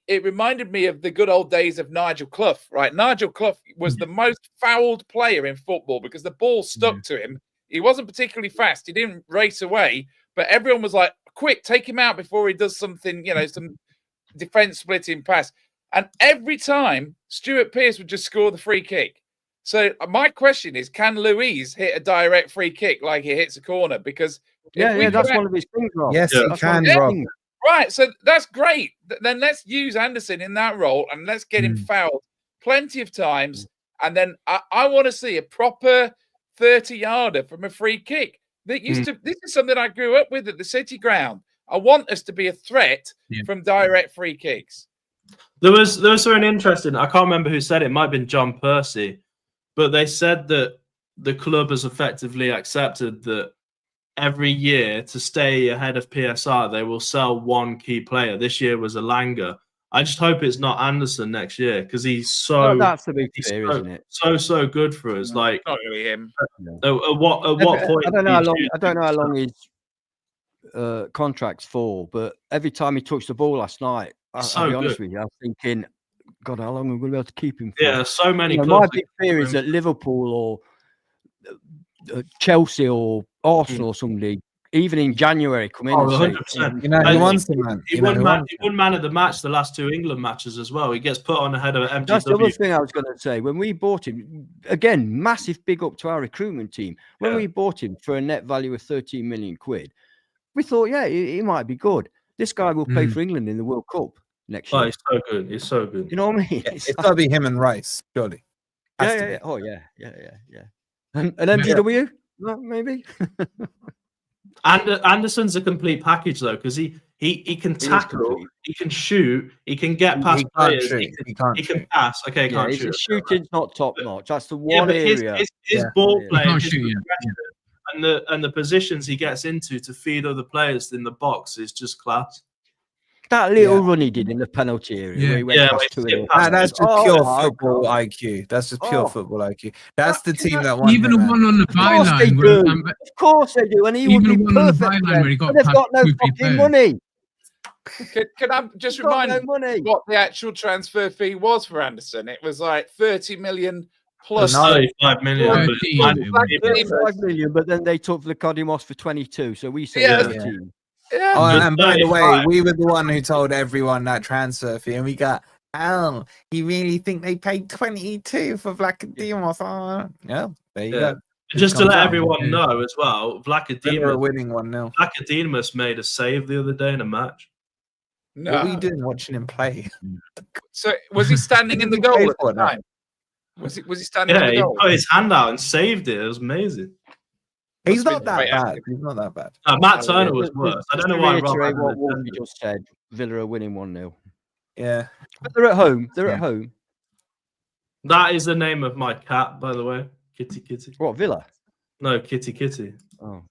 It reminded me of the good old days of Nigel Clough, right? Nigel Clough was the most fouled player in football because the ball stuck to him. He wasn't particularly fast. He didn't race away, but everyone was like, quick, take him out before he does something, some defense splitting pass. And every time Stuart Pearce would just score the free kick. So my question is, can Luiz hit a direct free kick like he hits a corner? Because that's one of his things, Rob. Yes, he can, Rob. Right, so that's great. Then let's use Anderson in that role and let's get him fouled plenty of times. And then I want to see a proper 30-yarder from a free kick. That used to. This is something I grew up with at the City Ground. I want us to be a threat from direct free kicks. There was something interesting. I can't remember who said it. It might have been John Percy, but they said that the club has effectively accepted that every year to stay ahead of PSR, they will sell one key player. This year was Elanga. I just hope it's not Anderson next year because he's so. That's the big fear, isn't it? So good for us. Like not really him. At what point? I don't know how long his contract's for, but every time he touched the ball last night, I'll be honest with you, I was thinking, God, how long are we going to be able to keep him for? Yeah, so many. My big fear is that Liverpool or Chelsea or Arsenal or somebody, even in January, come in. 100%. You know, he wants the man. He won man of the match the last two England matches as well. He gets put on ahead of MGW. That's the other thing I was going to say. When we bought him, again, massive big up to our recruitment team. When we bought him for a net value of 13 million quid, we thought, he might be good. This guy will play for England in the World Cup next year. Oh, he's so good. He's so good. You know what I mean? It's got to be him and Rice, surely. Yeah. Oh, yeah. And MGW? No, maybe. Anderson's a complete package though, because he can tackle, he can shoot, he can get past players, he can pass. Okay, he can't shoot. His shooting's not top notch. That's the one area. His ball play, shoot, and the positions he gets into to feed other players in the box is just class. That little run he did in the penalty area, where he went past two. That's just pure football IQ. That's just pure football IQ. That's the team that won. Even the one on the byline. Of course they do, and he would be perfect. But they've got no fucking money. Can I just remind you what the actual transfer fee was for Anderson? It was like 30 million plus 35 million. 35 million, but then they took Vladimos for 22. So we said 13. Yeah. Oh, and by the way, we were the one who told everyone that transfer fee, and we got, you really think they paid 22 for Vladimos? Oh, yeah, there you go. Just to let everyone know as well, Vladimos winning 1-0. Vladimos made a save the other day in a match. No. What were you doing watching him play? So was he standing in the goal at the time? Was he standing in the goal? He put his hand out and saved it. It was amazing. He's not that bad. He's not that bad. Matt Turner was worse. I don't know why. What Wolfie just said. Villa are winning 1-0. Yeah, but they're at home. They're at home. That is the name of my cat, by the way. Kitty. What, Villa? No, Kitty. Oh.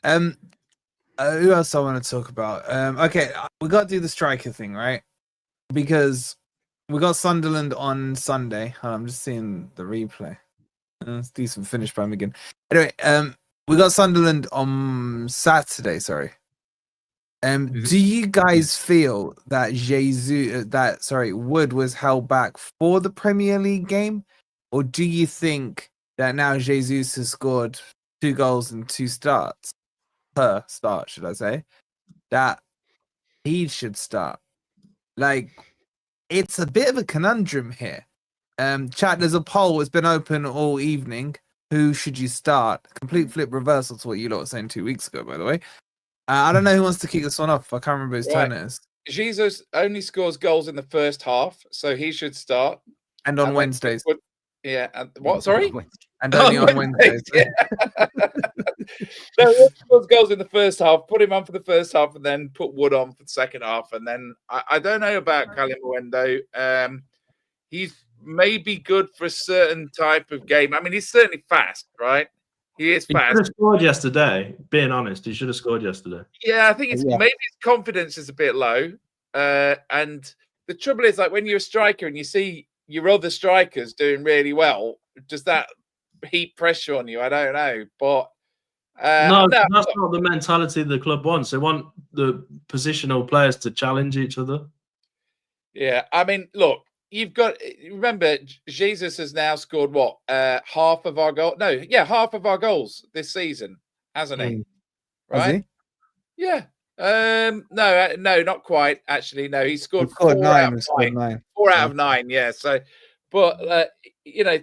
Who else I want to talk about? Okay, we got to do the striker thing, right? Because we got Sunderland on Sunday. I'm just seeing the replay. It's decent finish by him again. Anyway, we got Sunderland on Saturday. Sorry. Do you guys feel that Wood was held back for the Premier League game, or do you think that now Jesus has scored 2 goals and 2 starts per start, should I say, that he should start? Like, it's a bit of a conundrum here. Chat, there's a poll that's been open all evening. Who should you start? Complete flip reversal to what you lot were saying 2 weeks ago, by the way. I don't know who wants to kick this one off. I can't remember whose turn it is. Jesus only scores goals in the first half, so he should start. And on Wednesdays. Yeah. And what? Sorry? And only on Wednesdays. Yeah. No, he scores goals in the first half. Put him on for the first half, and then put Wood on for the second half. And then I don't know about Callum Mwendo. He's maybe good for a certain type of game. I mean, he's certainly fast, right? He is fast. He should have scored yesterday. Being honest, he should have scored yesterday. Yeah, I think it's maybe his confidence is a bit low. And the trouble is, like, when you're a striker and you see your other strikers doing really well, does that heap pressure on you? I don't know, but no, that's not the mentality the club wants. They want the positional players to challenge each other. Yeah, I mean, look. You've got, remember, Jesus has now scored what? Half of our goals? No, half of our goals this season, hasn't he? Right? Has he? Yeah. No, not quite. Actually, no, he scored 4 out of 9. 4 out of 9, yeah. So, but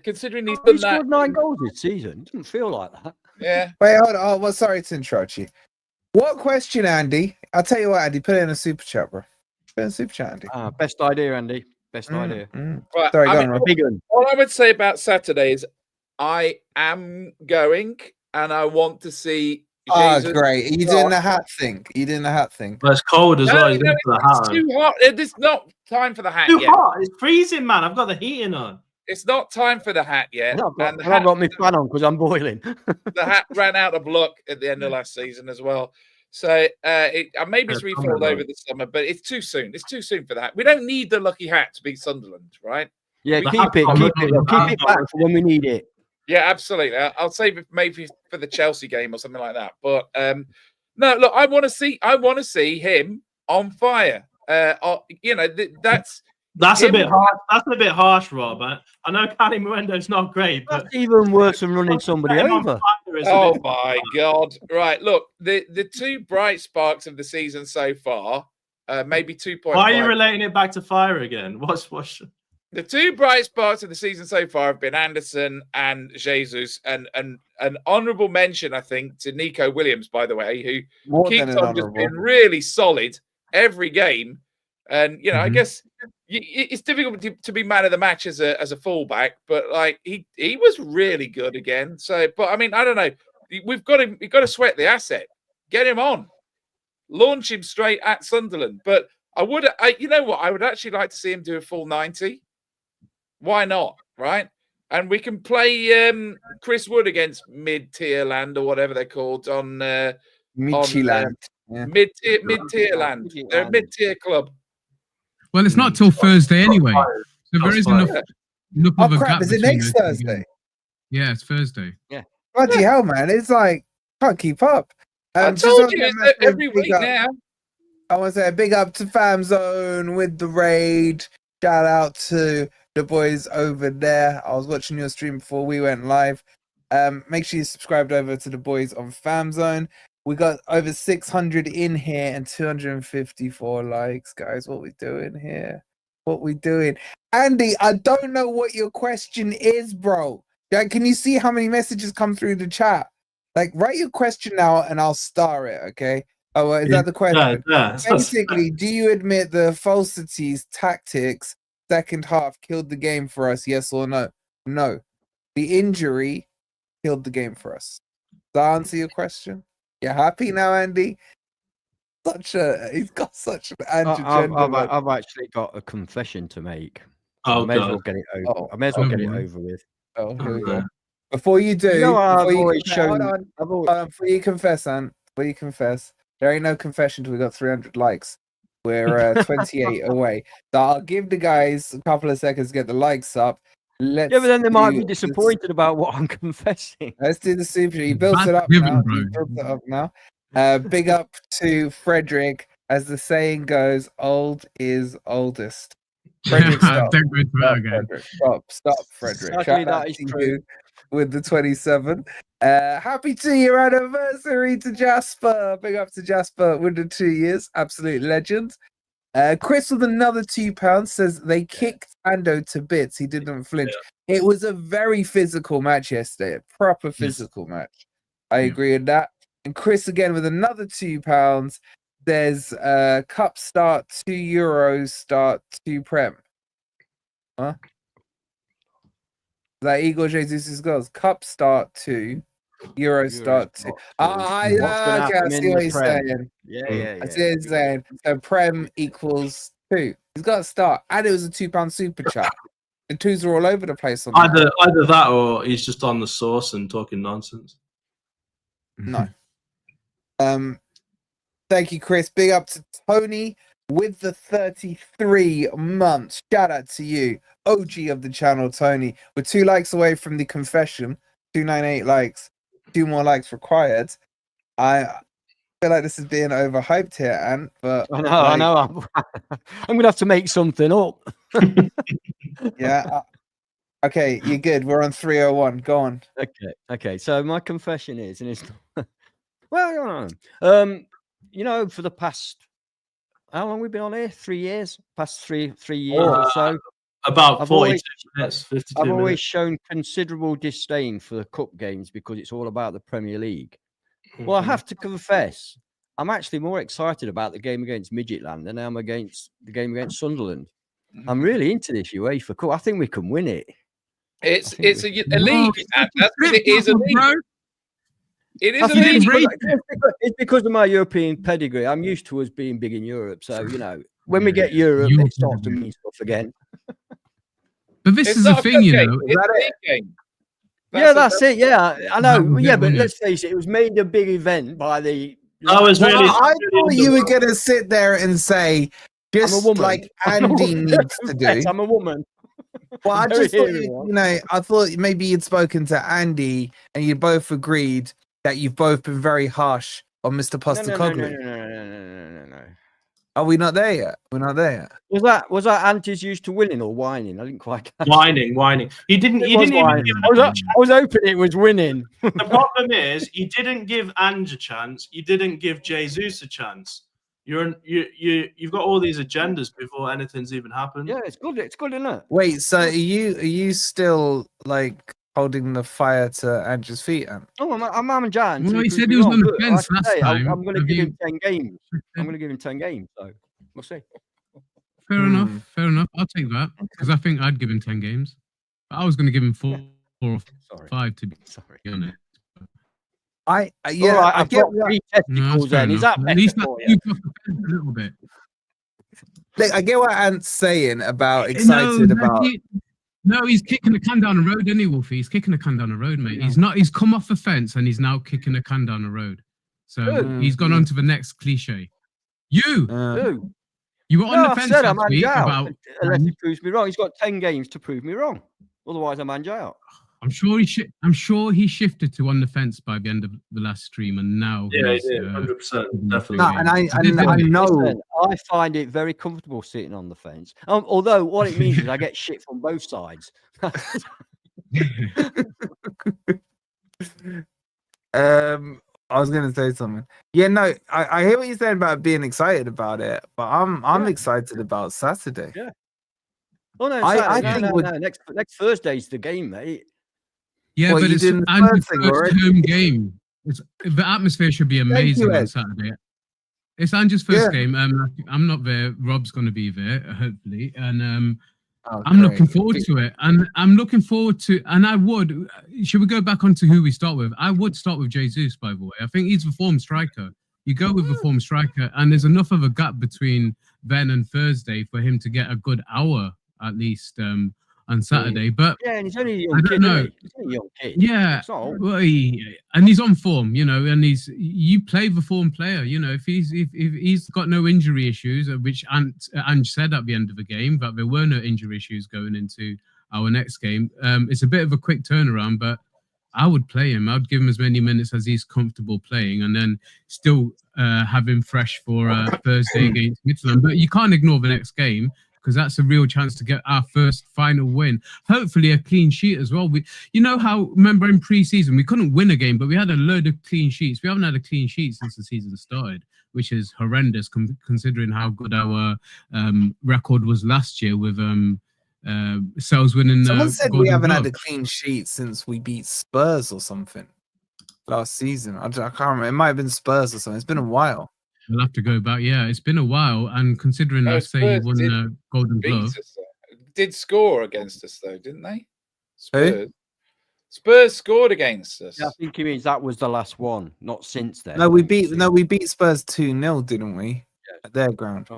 considering he's done scored 9 goals this season, it doesn't feel like that. Yeah. Wait, hold on. Well, sorry to interrupt you. What question, Andy? I'll tell you what, Andy. Put it in a super chat, bro. Put it in a super chat, Andy. Best idea, Andy. Best idea. Right, Sorry, go I on, mean, all I would say about Saturday is I am going and I want to see Jesus. Great. Are you doing the hat thing? Are you doing the hat thing? Well, it's cold as well. It's too hot. It's not time for the hat too yet. hot. It's freezing, man. I've got the heating on. It's not time for the hat yet. I've got my fan on because I'm boiling. The hat ran out of luck at the end of last season as well. So maybe it's refilled over the summer, but it's too soon. It's too soon for that. We don't need the lucky hat to beat Sunderland, right? Yeah, keep it back for when we need it. Yeah, absolutely. I'll save it maybe for the Chelsea game or something like that. But no, look, I want to see him on fire. That's a bit harsh. That's a bit harsh, Rob. I know Cali Muendo's not great, but that's even worse than running somebody over. Oh my God! Right, look, the two bright sparks of the season so far, maybe 2.5. Why are you relating it back to fire again? What's the two bright spots of the season so far have been Anderson and Jesus, and an honourable mention, I think, to Nico Williams, by the way, who keeps on just being really solid every game. And I guess it's difficult to be man of the match as a fullback, but like he was really good again. So, but I mean, I don't know. We've got to sweat the asset, get him on, launch him straight at Sunderland. But you know what? I would actually like to see him do a full 90. Why not? Right? And we can play Chris Wood against mid-tier land or whatever they're called on mid-tier land. Mid-tier land. They're a mid-tier club. Well, it's not till Thursday anyway. So there is enough of a gap. Is it next Thursday? Yeah, it's Thursday. Yeah. Bloody hell, man. It's like, can't keep up. I told you, it's every week now. I want to say a big up to Fam Zone with the raid. Shout out to the boys over there. I was watching your stream before we went live. Make sure you subscribed over to the boys on Fam Zone. We got over 600 in here and 254 likes, guys. What we doing here? What we doing? Andy, I don't know what your question is, bro. Can you see how many messages come through the chat? Like, write your question now and I'll star it, okay? Oh, is that the question? Yeah. Basically, do you admit the falsities, tactics, second half killed the game for us, yes or no? No. The injury killed the game for us. Does that answer your question? You happy now, Andy? He's got such an I've actually got a confession to make. So I may as well get it over. I may as well get it over with. Oh, here we go. Before you do, before you confess, Ant, before you confess, there ain't no confession till we got 300 likes. We're 28 away. So I'll give the guys a couple of seconds to get the likes up. But then they might be disappointed about what I'm confessing. Let's do the super. He built it up now. Big up to Frederick. As the saying goes, old is oldest. Frederick, stop. Stop, Frederick. Sadly, that is true. With the 27. Happy 2-year anniversary to Jasper. Big up to Jasper with the 2 years. Absolute legend. Chris with another £2 says they kicked Ndoye to bits. He didn't flinch. Yeah. It was a very physical match yesterday. A proper physical match. I agree with that. And Chris again with another £2 says cup start, €2 start, 2 Prem. Huh? That Igor Jesus goes. Cup start 2, Euro start 2. I see what he's saying. Yeah. I see what he's saying. So Prem equals 2. He's got to start. And it was a £2 super chat. The twos are all over the place. Either that or he's just on the sauce and talking nonsense. No. Thank you, Chris. Big up to Tony with the 33 months. Shout out to you. OG of the channel, Tony. We're 2 likes away from the confession. 298 likes. 2 more likes required. I feel like this is being overhyped here, Ant. But I know. I'm gonna have to make something up. Yeah. Okay, you're good. We're on 301. Go on. Okay. So my confession is, and it's well, for the past, how long we've been on here? 3 years. Past three years or so. About 42 minutes, 52 I've always minutes. shown considerable disdain for the cup games because it's all about the Premier League. Well, I have to confess, I'm actually more excited about the game against Midgetland than I am against the game against Sunderland. I'm really into this UEFA Cup. I think we can win it. It's a league. That's what it is. A league. It is a league. It's because of my European pedigree. I'm used to us being big in Europe. So, you know, when we get Europe, it starts to mean stuff again. But this is the thing, you know. That's it. Yeah, I know. Yeah, but let's face it, it was made a big event by the. I thought you were going to sit there and say, just like Andy needs to do. I'm a woman. Well, I just thought, you know, I thought maybe you'd spoken to Andy and you both agreed that you've both been very harsh on Mr. Postecoglou. No. Are we not there yet? We're not there yet. Was that Anti's used to winning or whining? I didn't quite catch whining. He didn't even give I was hoping it was winning. The problem is he didn't give Ange a chance. He didn't give Jesus a chance. You've got all these agendas before anything's even happened. Yeah, it's good, isn't it? Wait, so are you still like holding the fire to Ange's feet? Oh, I'm Jan. Well, he said he was on the fence last time. I'm going to give him 10 games. I'm going to give him 10 games, so we'll see. Fair enough. I'll take that because I think I'd give him 10 games. But I was going to give him 4 or 5 to be honest. I I've got 3 testicles then. Is that better for you? A little bit. I get what Ant's saying about excited about. No, he's kicking the can down the road, isn't he, Wolfie? He's kicking the can down the road, mate. Yeah. He's come off the fence and he's now kicking the can down the road. So he's gone on to the next cliche. You were on the fence last week about unless he proves me wrong. He's got 10 games to prove me wrong. Otherwise, I'm Ange out. I'm sure he shifted to on the fence by the end of the last stream, and now he did 100%, definitely. No, and I know. Listen, I find it very comfortable sitting on the fence. Although what it means is I get shit from both sides. I was gonna say something. Yeah, no, I hear what you're saying about being excited about it, but I'm excited about Saturday. Yeah. Oh no, I think next Thursday's the game, mate. Yeah, but it's Ange's first home game. The atmosphere should be amazing on Saturday. It's Ange's first game. I'm not there. Rob's going to be there, hopefully, and I'm looking forward to it. And I'm looking forward to. And I would. Should we go back onto who we start with? I would start with Jesus, by the way. I think he's the form striker. You go with the form striker, and there's enough of a gap between then and Thursday for him to get a good hour at least. On Saturday, but and he's only a young kid, isn't he? He's only a young kid. Yeah, well, and he's on form, you know, and you play the form player, you know, if he's got no injury issues, which Ange said at the end of the game that there were no injury issues going into our next game. It's a bit of a quick turnaround, but I would play him. I'd give him as many minutes as he's comfortable playing, and then still have him fresh for Thursday against Midfield. But you can't ignore the next game, because that's a real chance to get our first final win. Hopefully a clean sheet as well. You know how, remember in pre-season, we couldn't win a game, but we had a load of clean sheets. We haven't had a clean sheet since the season started, which is horrendous considering how good our record was last year with Sels winning. Someone said we haven't had a clean sheet since we beat Spurs or something last season. I can't remember. It might have been Spurs or something. It's been a while. We'll have to go back. Yeah, it's been a while, and considering I say he won the Golden Glove, did score against us though, didn't they? Spurs scored against us. Yeah, I think he means that was the last one, not since then. No, we beat Spurs 2-0, didn't we? Yeah. At their ground.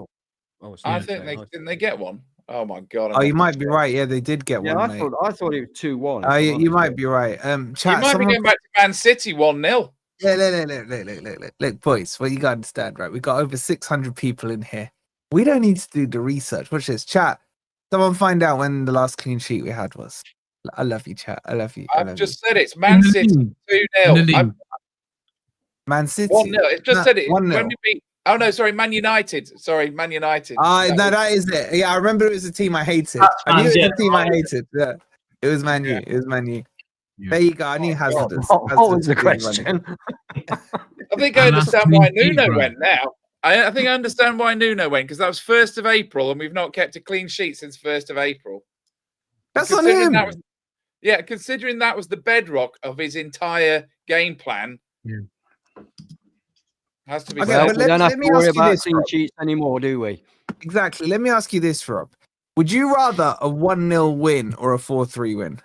I think didn't they get one? Oh my god! Oh, you might be right. Yeah, they did get one. I thought it was 2-1. Oh, you might be right. Chat, you might be going back to Man City 1-0. Look, boys, well, you got to understand, right? We got over 600 people in here. We don't need to do the research. Watch this, chat. Someone find out when the last clean sheet we had was. I love you, chat. I love you. I've just said it's Man City 2-0. Man City 1-0. It just said it. 1-0. When we beat. Oh no, sorry, Man United. Sorry, Man United. That is it. Yeah, I remember it was a team I hated. I knew it was a team I hated. Yeah, it was Man U. Yeah. It was Man U. Yeah. There you go. I knew hazardous. What was the question? I think I understand why Nuno went now. I think I understand why Nuno went, because that was 1st of April and we've not kept a clean sheet since 1st of April. That's on him. Considering that was the bedrock of his entire game plan. Yeah. Has to be. Okay, said. but we don't have let me to worry ask you about this, clean Rob. sheets anymore, do we? Exactly. Let me ask you this, Rob. Would you rather a 1-0 win or a 4-3 win?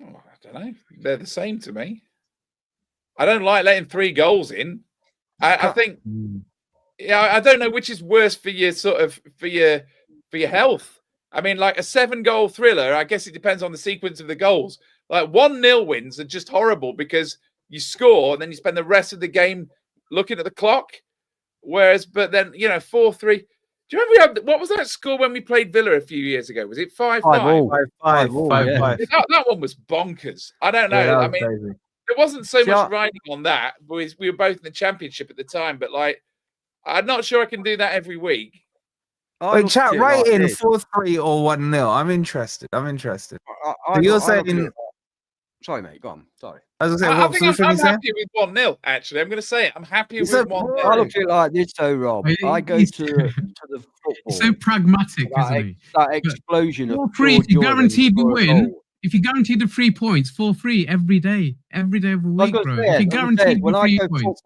Oh, I don't know. They're the same to me. I don't like letting 3 goals in. I think, I don't know which is worse for your for your health. I mean, like a 7-goal thriller. I guess it depends on the sequence of the goals. Like 1-0 wins are just horrible because you score and then you spend the rest of the game looking at the clock. Whereas, but then 4-3. Do you remember what was that score when we played Villa a few years ago? Was it 5-5? 5-5. That one was bonkers. I don't know. Yeah, I mean, crazy. there wasn't so much riding on that. We were both in the championship at the time, but like, I'm not sure I can do that every week. Wait, chat, write in 4-3 or 1-0. I'm interested. You're saying. Sorry, mate. Go on. Sorry. I was going I to say, think I'm happy with 1-0, actually. I'm going to say it. I'm happy with 1-0. I look at it like this, though, Rob. I go to the football. He's so pragmatic, isn't he? That explosion of 4-3, if you guaranteed the win, if you guaranteed the 3 points, 4-3 every day of the week, bro. If you guaranteed the 3 points.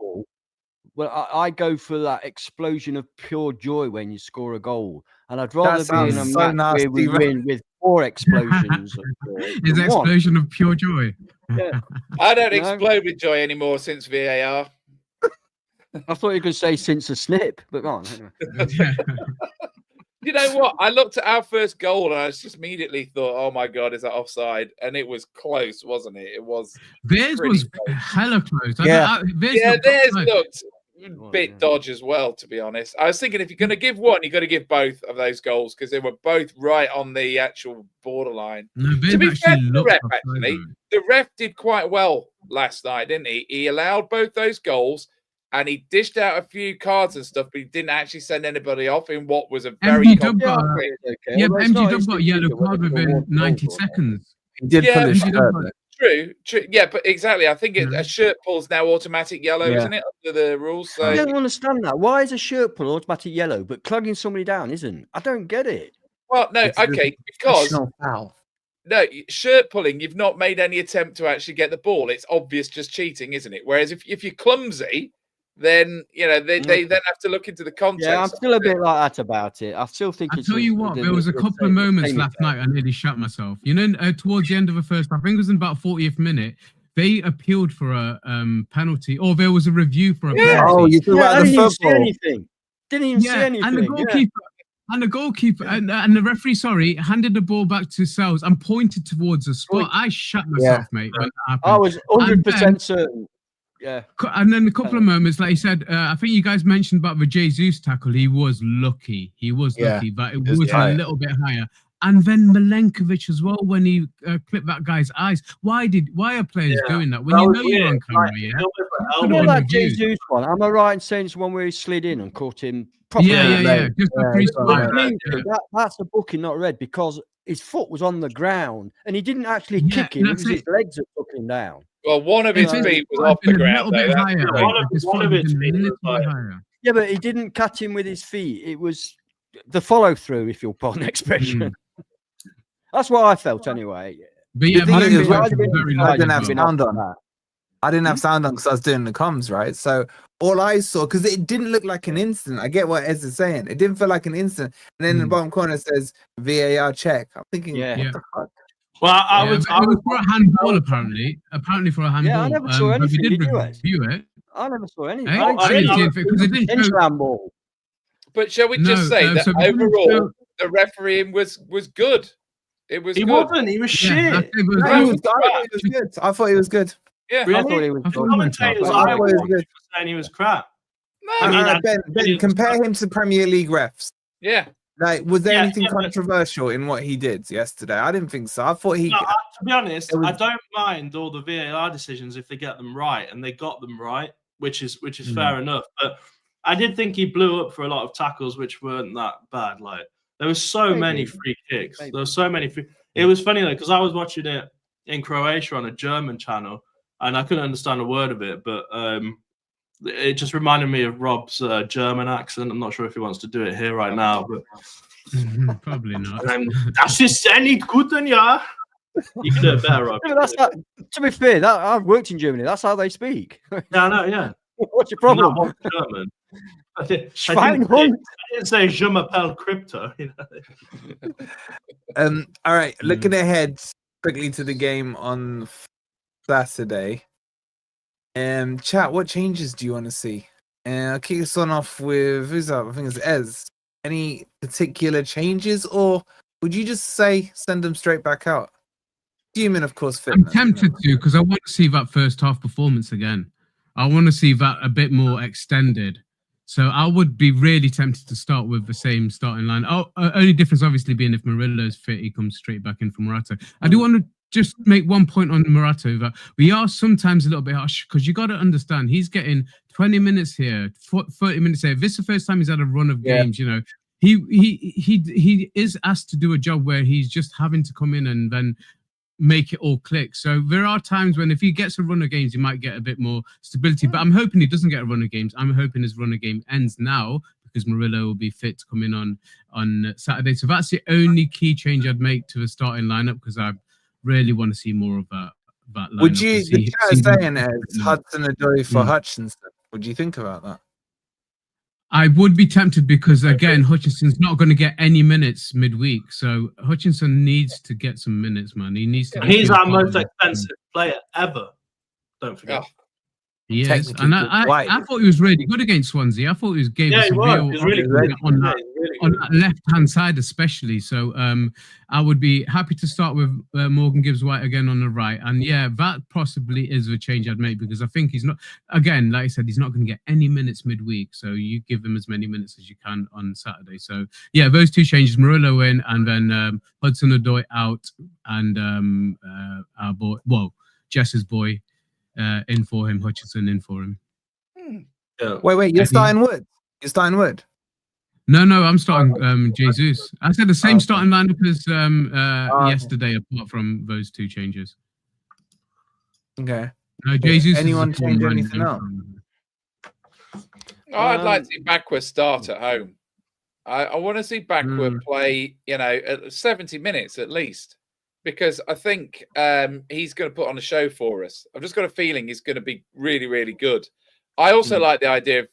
Well, I go for that explosion of pure joy when you score a goal. And I'd rather be in a match where we win with 4 explosions of joy. Is an explosion of pure joy. Yeah. I don't explode with joy anymore since VAR. I thought you could say since a snip, but go on. Yeah. You know what? I looked at our first goal and I just immediately thought, oh my God, is that offside? And it was close, wasn't it? It was. Theirs was hella close. Yeah, theirs looked a bit dodge as well, to be honest. I was thinking if you're going to give one, you've got to give both of those goals because they were both right on the actual borderline. To be fair to the ref, actually, the ref did quite well last night, didn't he? He allowed both those goals and he dished out a few cards and stuff, but he didn't actually send anybody off in what was a very complicated. Yeah, but MG Dub got a yellow card within 90 seconds. He did pull his shirt. True. Yeah, but exactly. I think a shirt pull is now automatic yellow, isn't it, under the rules? So I don't understand that. Why is a shirt pull automatic yellow, but clugging somebody down isn't? I don't get it. Well, no, because shirt pulling, you've not made any attempt to actually get the ball. It's obvious, just cheating, isn't it? Whereas if you're clumsy, then they then have to look into the context. Yeah, I'm still a bit like that about it. I still think. I tell you what, there was a couple of moments last night I nearly shot myself. Towards the end of the first, I think it was in about 40th minute. They appealed for a penalty, or there was a review for a penalty. Oh, you threw out the football. Didn't even see anything. And the goalkeeper, and the referee, handed the ball back to Sels and pointed towards the spot. I shut myself, mate. When that happened. I was 100% certain. Yeah. And then a couple of moments, like you said, I think you guys mentioned about the Jesus tackle. He was lucky. Lucky, but it was a little bit higher. And then Milenkovic as well, when he clipped that guy's eyes. Why are players doing that? When you're on camera, that Jesus one. Am I right in saying it's the one where he slid in and caught him properly? Yeah. That's a booking, not red, because his foot was on the ground and he didn't actually kick him. It was his legs that took him down. Well, one of his feet was off the ground. Yeah, but he didn't catch him with his feet. It was the follow through, if you'll pardon the expression. That's what I felt anyway. But yeah, I didn't have sound on. I didn't have sound on because I was doing the comms, right? So all I saw, because it didn't look like an instant. I get what Ez is saying. It didn't feel like an instant. And then in the bottom corner says VAR check. I'm thinking, what the fuck? Well, I was for a handball, apparently. Apparently for a handball. Yeah, I never saw anything. But we did review it. I never saw anything. I didn't because it didn't show handball. But shall we just say that overall the refereeing was good? It was. He wasn't. He was shit. I thought he was good. Yeah, really? I thought he was good. Commentators were saying he was crap. No, I mean, Ben, compare him to Premier League refs. Yeah. Like, was there anything controversial in what he did yesterday? I didn't think so. I thought he. To be honest, I don't mind all the VAR decisions if they get them right, and they got them right, which is fair enough. But I did think he blew up for a lot of tackles, which weren't that bad. Like there was so many free kicks. There were so many free. It was funny though because I was watching it in Croatia on a German channel, and I couldn't understand a word of it, but it just reminded me of Rob's German accent. I'm not sure if he wants to do it here right now, but probably not. Das ist sehr nicht gut, ja. You can do it better, Rob. To be fair, I've worked in Germany. That's how they speak. Yeah, I know, yeah. What's your problem? German. I didn't say je m'appelle crypto. You know? All right, looking ahead quickly to the game on Saturday. Chat, what changes do you want to see? I'll kick this one off with who's up? I think it's Ez. Any particular changes, or would you just say send them straight back out? Assuming, of course, fitness. I'm tempted to, because I want to see that first half performance again. I want to see that a bit more extended. So I would be really tempted to start with the same starting line. Only difference obviously being if Murillo's fit, he comes straight back in from Morata. I do want to just make one point on Morata that we are sometimes a little bit harsh because you got to understand he's getting 20 minutes here, 30 minutes here. If this is the first time he's had a run of games, you know, he is asked to do a job where he's just having to come in and then make it all click. So there are times when if he gets a run of games, he might get a bit more stability. But I'm hoping he doesn't get a run of games. I'm hoping his run of game ends now because Murillo will be fit to come in on Saturday. So that's the only key change I'd make to the starting lineup because I really want to see more of that lineup. Would you, the chat is saying as Hudson Ndoye for Hutchinson, what do you think about that? I would be tempted because, again, Hutchinson's not going to get any minutes midweek. So Hutchinson needs to get some minutes, man. He needs to. And he's our most expensive player ever. Don't forget. He is. And I thought he was really good against Swansea. I thought he gave us a real really good on that left-hand side especially. So I would be happy to start with Morgan Gibbs-White again on the right. And yeah, that possibly is the change I'd make because I think he's not, again, like I said, he's not going to get any minutes midweek. So you give him as many minutes as you can on Saturday. So yeah, those two changes, Murillo in and then Hudson-Odoi out and our boy, Jess's boy, in for him, Hutchinson in for him. Yeah. Wait, you're starting Wood? You're starting Wood? No, I'm starting Jesus. I said the same starting lineup as yesterday, apart from those two changes. Okay. No, Jesus. Anyone change anything else? I'd like to see Backward start at home. I want to see Backward play, 70 minutes at least. Because I think he's going to put on a show for us. I've just got a feeling he's going to be really, really good. I also like the idea of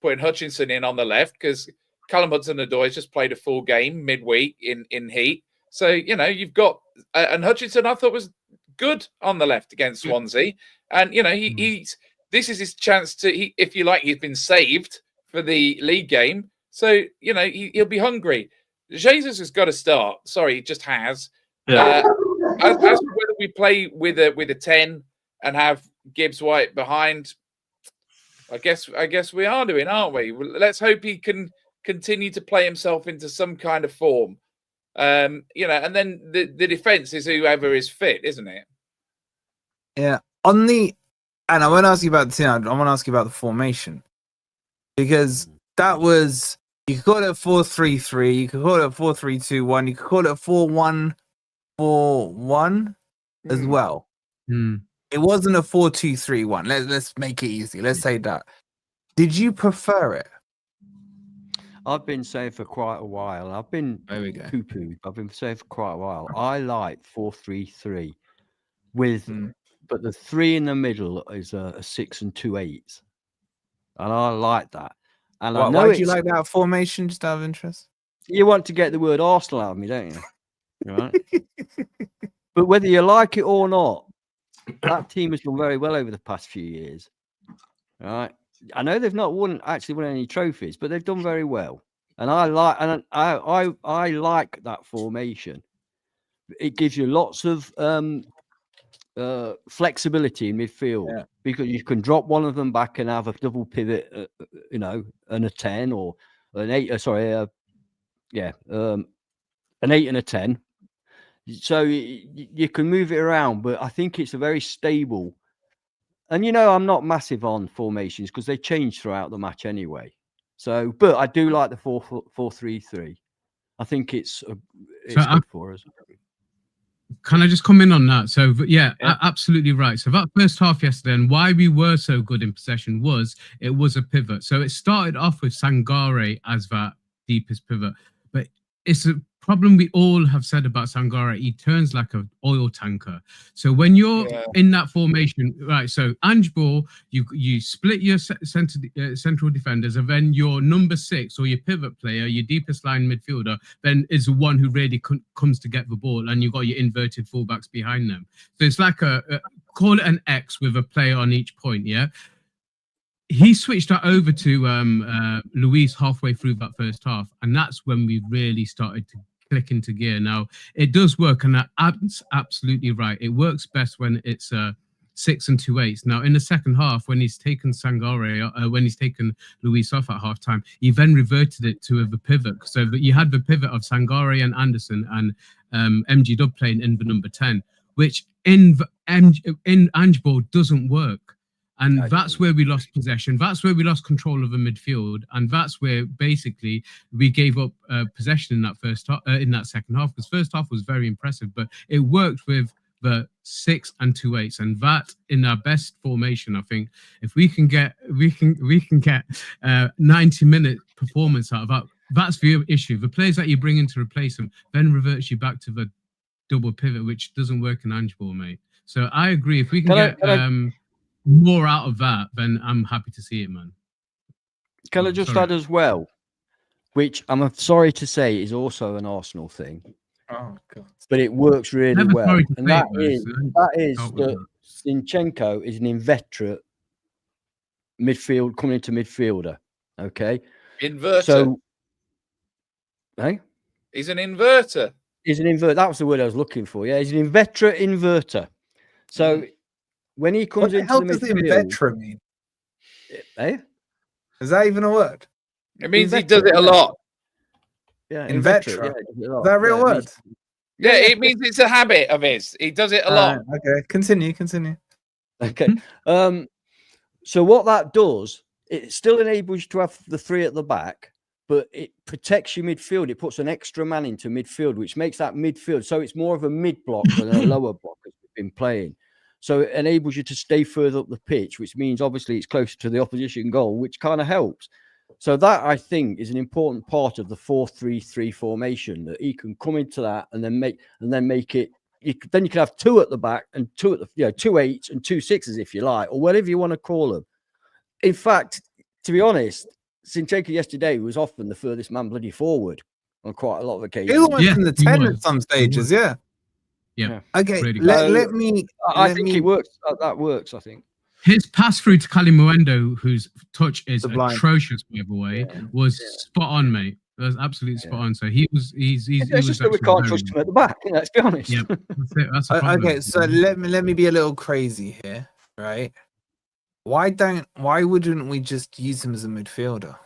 putting Hutchinson in on the left because Callum Hudson-Odoi has just played a full game midweek in heat. So, you've got... and Hutchinson, I thought, was good on the left against Swansea. And, this is his chance to... if you like, he's been saved for the league game. So, he'll be hungry. Jesus has got to start. Sorry, he just has. Yeah. As for whether we play with a 10 and have Gibbs-White behind, I guess we are doing, aren't we? Let's hope he can continue to play himself into some kind of form. And then the defense is whoever is fit, isn't it? Yeah. And I won't ask you about the team. I want to ask you about the formation because that was you could call it 4-3-3, you could call it 4-3-2-1, you could call it 4-1-4-1 as well. It wasn't a 4-2-3-1. Let's make it easy. Let's say that. Did you prefer it? I've been saying for quite a while. I've been poo-pooed. I've been saying for quite a while. I like 4-3-3 with, but the 3 in the middle is a 6 and 2 8s, and I like that. And why do you like that formation? Just out of interest. You want to get the word Arsenal out of me, don't you? Right. But whether you like it or not, that team has done very well over the past few years. All right. I know they've not actually won any trophies, but they've done very well. And I like that formation. It gives you lots of flexibility in midfield because you can drop one of them back and have a double pivot, and a 10 or an 8. An 8 and a 10. So you can move it around, but I think it's a very stable. And I'm not massive on formations because they change throughout the match anyway. So, but I do like the 4-3-3. I think it's good for us. Can I just come in on that? So, yeah, absolutely right. So that first half yesterday, and why we were so good in possession was it was a pivot. So it started off with Sangare as that deepest pivot. But it's a problem we all have said about Sangare. He turns like an oil tanker. So when you're in that formation, right? So Angeball, you split your central defenders, and then your number 6 or your pivot player, your deepest line midfielder, then is the one who really comes to get the ball, and you've got your inverted fullbacks behind them. So it's like call it an X with a player on each point. Yeah. He switched that over to Luiz halfway through that first half, and that's when we really started to click into gear. Now, it does work, and that's absolutely right. It works best when it's 6 and 2/8. Now, in the second half, when he's taken Sangare, when he's taken Luiz off at halftime, he then reverted it to the pivot. So that you had the pivot of Sangare and Anderson and MG Dub playing in the number 10, which in Angeball doesn't work. And that's where we lost possession. That's where we lost control of the midfield, and that's where basically we gave up possession in that in that second half. Because first half was very impressive, but it worked with the 6 and 2/8, and that in our best formation, I think, if we can get 90-minute performance out of that, that's the issue. The players that you bring in to replace them then reverts you back to the double pivot, which doesn't work in Angeball, mate. So I agree. If we can get more out of that, then I'm happy to see it, man. Can I just add as well, which I'm sorry to say is also an Arsenal thing. Oh God! But it works really well, and that is that Zinchenko is an inveterate midfield coming into midfielder. Okay, inverter. So, hey, he's an inverter. He's an inverter. That was the word I was looking for. Yeah, he's an inveterate inverter. So. When he comes into the midfield, what the hell does inveterate mean? Eh? Is that even a word? It means he does it a lot. Yeah, inveterate. Yeah, is that a real word? Yeah, it means it's a habit of his. He does it a lot. Okay, continue. Okay. So what that does, it still enables you to have the 3 at the back, but it protects your midfield. It puts an extra man into midfield, which makes that midfield so it's more of a mid block than a lower block as we've been playing. So it enables you to stay further up the pitch, which means obviously it's closer to the opposition goal, which kind of helps. So that, I think, is an important part of the 4-3-3 formation, that he can come into that and then make it. Then you can have 2 at the back and 2 at the 2 8s and 2 6s if you like, or whatever you want to call them. In fact, to be honest, Zinchenko yesterday was often the furthest man bloody forward on quite a lot of occasions. He went in the 10 at some stages, yeah. Yeah. Okay. Let me. I think it works. That works. I think his pass through to Kalimuendo, whose touch is atrocious, by the way, was spot on, mate. It was absolutely spot on. So he's just that we can't trust him at the back. Let's be honest. Yeah, that's it. That's okay. So let me be a little crazy here, right? Why wouldn't we just use him as a midfielder?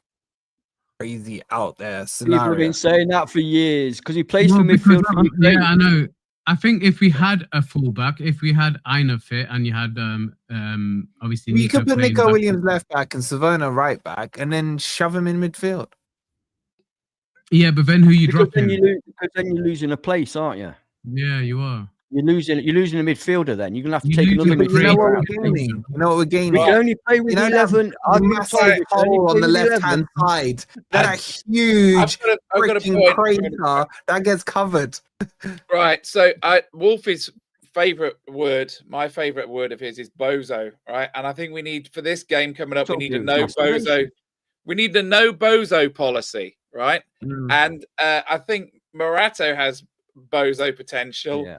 Crazy out there scenario. People have been saying that for years because he plays for midfield. Yeah, I know. I think if we had a fullback, if we had Aina fit, and you had obviously you could put Nico Williams left back and Savona right back, and then shove him in midfield. Yeah, but then who you dropping? Because then you're losing a place, aren't you? Yeah, you are. You're losing a midfielder. Then you're gonna have to take another midfielder. You know what we're gaining? We can only play with 11. Massive hole on the left-hand side. That huge freaking crater that gets covered. Right. So, Wolfie's favorite word, my favorite word of his is bozo. Right, and I think we need for this game coming up, we need a no bozo. We need a no bozo policy. Right, and I think Morato has bozo potential. Yeah,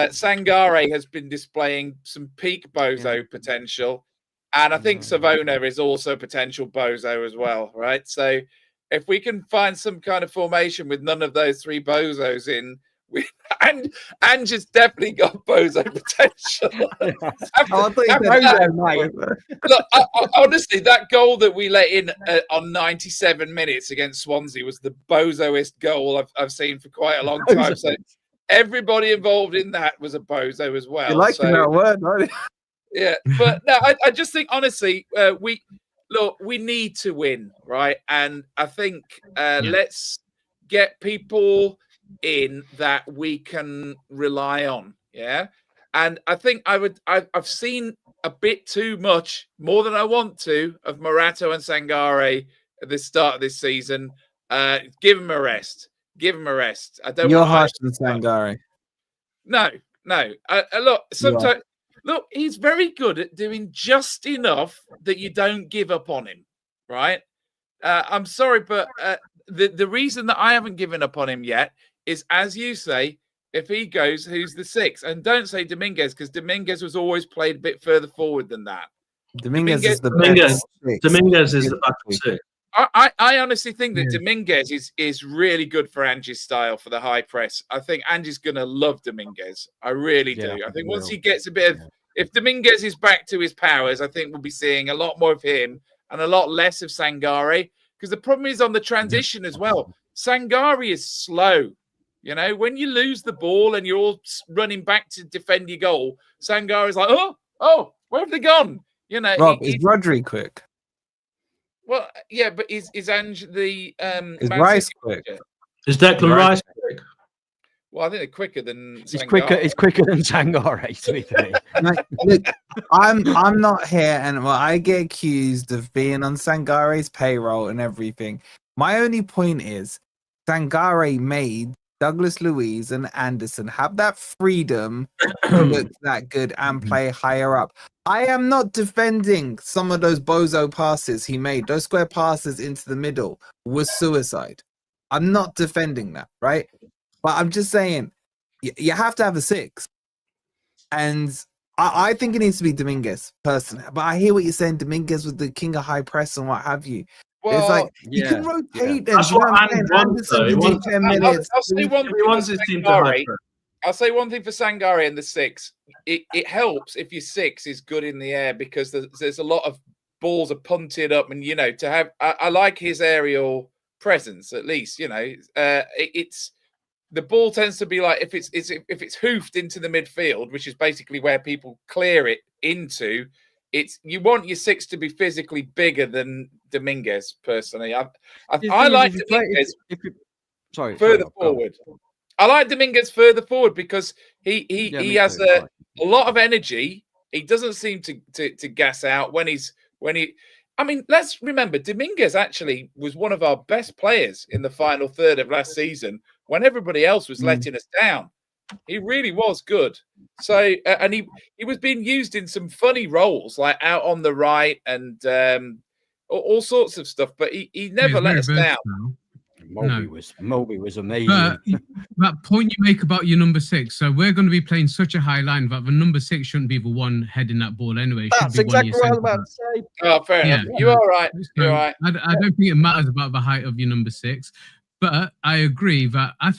Sangare has been displaying some peak bozo potential, and I think Savona is also potential bozo as well, right? So if we can find some kind of formation with none of those 3 bozos in, Ange has definitely got bozo potential. Look, honestly, that goal that we let in on 97 minutes against Swansea was the bozoest goal I've seen for quite a long time. So everybody involved in that was a bozo as well. You like that word, aren't you? Yeah, but no, I just think honestly, we need to win, right? And I think let's get people in that we can rely on, yeah. And I think I've seen a bit too much, more than I want to, of Morato and Sangare at the start of this season. Give them a rest. Give him a rest. I don't. You're harsh to Sangare. No. Look, sometimes look, he's very good at doing just enough that you don't give up on him, right? I'm sorry, but the reason that I haven't given up on him yet is, as you say, if he goes, who's the 6? And don't say Dominguez, because Dominguez was always played a bit further forward than that. Dominguez is the best. Dominguez is the back 6. I honestly think that Dominguez is really good for Ange's style for the high press. I think Ange's going to love Dominguez. I really do. I think once he gets a bit of... If Dominguez is back to his powers, I think we'll be seeing a lot more of him and a lot less of Sangare. Because the problem is on the transition as well. Sangare is slow. You know, when you lose the ball and you're all running back to defend your goal, Sangare is like, oh, where have they gone? You know, Rob, is Rodri quick? Well, yeah, but is Ange the is Rice quick? Is Declan Rice quick? Well, I think they're quicker than Sangare. It's quicker than Sangare, to be fair. Look, I'm not here, and I get accused of being on Sangare's payroll and everything. My only point is Sangare made Douglas Luiz and Anderson have that freedom to look that good and play higher up. I am not defending some of those bozo passes he made. Those square passes into the middle was suicide. I'm not defending that, right? But I'm just saying you have to have a 6. And I think it needs to be Dominguez, personally. But I hear what you're saying. Dominguez was the king of high press and what have you. Well, it's like you can rotate them. That's what Anderson can do 10 minutes. I'll say one thing for Sangare and the 6. It helps if your 6 is good in the air, because there's a lot of balls are punted up, and you know, to have I like his aerial presence at least. You know, it's the ball tends to be like if it's hoofed into the midfield, which is basically where people clear it into. You want your 6 to be physically bigger than Dominguez. Personally, I like Dominguez further forward. I like Dominguez further forward because he has a lot of energy. He doesn't seem to gas out when he. I mean, let's remember Dominguez actually was one of our best players in the final third of last season when everybody else was letting us down. He really was good. So, and he was being used in some funny roles, like out on the right and all sorts of stuff. But he never let us down. Moby was amazing. But that point you make about your number 6, so we're going to be playing such a high line that the number 6 shouldn't be the one heading that ball anyway. That's exactly what I was about to say. Oh, fair enough. You're all right. You're all right. I don't think it matters about the height of your number 6, but I agree that I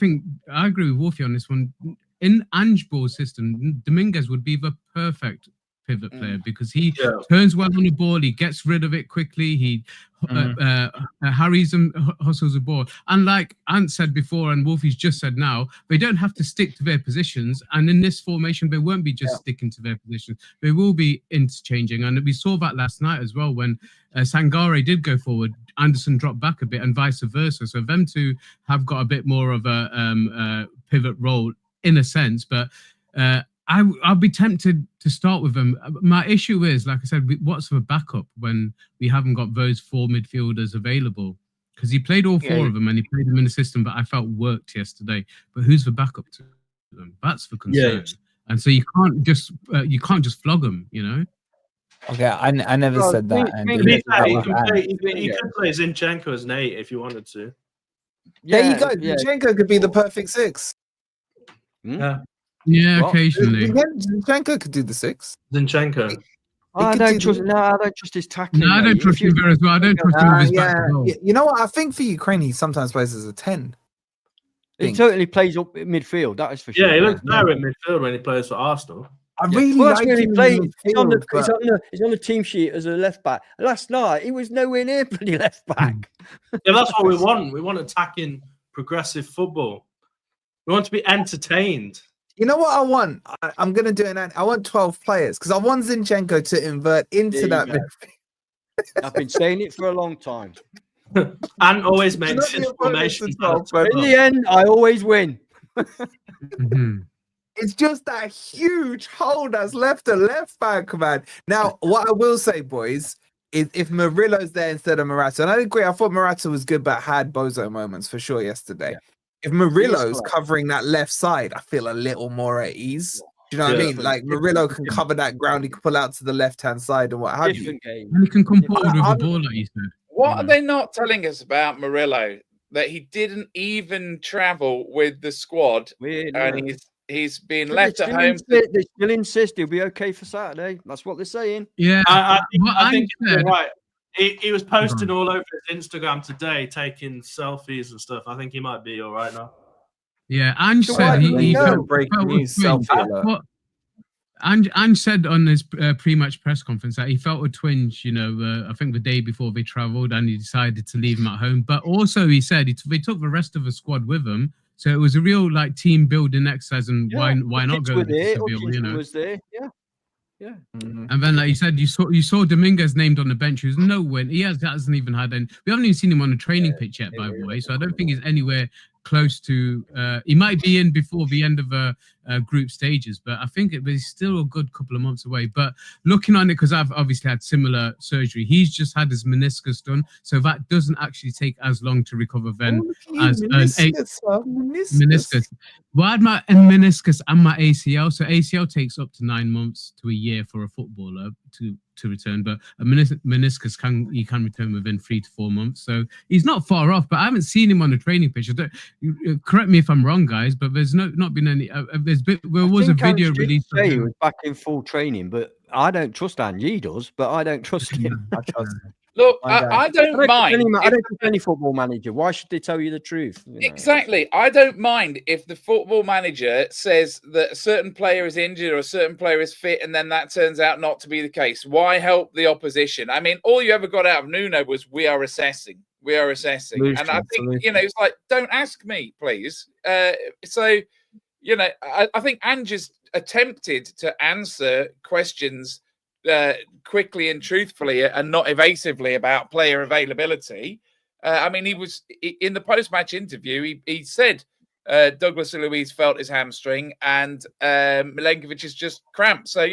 agree with Wolfie on this one. In Angeball's system, Dominguez would be the perfect pivot player because he turns well on the ball, he gets rid of it quickly, he harries and hustles the ball. And like Ant said before, and Wolfie's just said now, they don't have to stick to their positions. And in this formation, they won't be just sticking to their positions. They will be interchanging. And we saw that last night as well when Sangare did go forward, Anderson dropped back a bit and vice versa. So them two have got a bit more of a pivot role in a sense, but I'll be tempted to start with them. My issue is, like I said, what's the backup when we haven't got those 4 midfielders available? Because he played all 4 of them and he played them in the system that I felt worked yesterday. But who's the backup to them? That's the concern. And so you can't just flog them, you know. Okay, I never said that. He could play Zinchenko as an 8 if you wanted to. There you go. Zinchenko could be the perfect 6. Yeah, occasionally. Zinchenko could do the 6. Zinchenko. I don't trust his tackling. No, I don't trust him very as well. I don't trust him with his back as well. You know what? I think for Ukraine, he sometimes plays as a 10. He certainly plays up in midfield. That is for sure. Yeah, he looks better in midfield when he plays for Arsenal. I really like him. He's on the team sheet as a left back. Last night, he was nowhere near bloody left back. Yeah, that's what we want. We want attacking, progressive football. We want to be entertained. You know what I want? I'm going to do it. I want 12 players because I want Zinchenko to invert into that midfield. I've been saying it for a long time. And always makes his formation. But in the end, I always win. It's just that huge hole that's left a left back, man. Now, what I will say, boys, is if Murillo's there instead of Morata, and I agree, I thought Morata was good, but had bozo moments for sure yesterday. if Murillo's covering that left side, I feel a little more at ease. Do you know what I mean? Like Murillo can cover that ground, he can pull out to the left-hand side and what have you. And he can come forward with the ball, like you said. What are they not telling us about Murillo? That he didn't even travel with the squad, and he's been left at home. They still insist he'll be okay for Saturday. That's what they're saying. Yeah, I think you're right. He was posting all over his Instagram today, taking selfies and stuff. I think he might be all right now. Yeah, Ange said he felt breaking news. Ange said on his pre-match press conference that he felt a twinge, you know, I think the day before they travelled, and he decided to leave him at home. But also he said they took the rest of the squad with them, so it was a real like team building exercise. And why not go to Seville? You know, was there, yeah. And then, like you said, you saw Dominguez named on the bench. Who's nowhere. He hasn't even had any. We haven't even seen him on the training pitch yet, by the way. So I don't think he's anywhere close to. He might be in before the end of group stages, but I think it's still a good couple of months away. But looking on it, because I've obviously had similar surgery, he's just had his meniscus done, so that doesn't actually take as long to recover then as meniscus. Well, I had my meniscus and my ACL, so ACL takes up to 9 months to a year for a footballer to return, but a meniscus can return within 3 to 4 months. So he's not far off, but I haven't seen him on the training pitch. Correct me if I'm wrong, guys, but there's not been any. There was a video released. He was back in full training, but I don't trust Ange. He does, but I don't trust him. I trust him. Look, I don't mind. I don't trust any football manager. Why should they tell you the truth? Exactly. I don't mind if the football manager says that a certain player is injured or a certain player is fit, and then that turns out not to be the case. Why help the opposition? I mean, all you ever got out of Nuno was "we are assessing." We are assessing, and I think it's like, don't ask me, please. So, I think Ange has attempted to answer questions quickly and truthfully and not evasively about player availability. I mean, he was in the post-match interview. He said Douglas Luiz felt his hamstring and Milenkovic is just cramped. So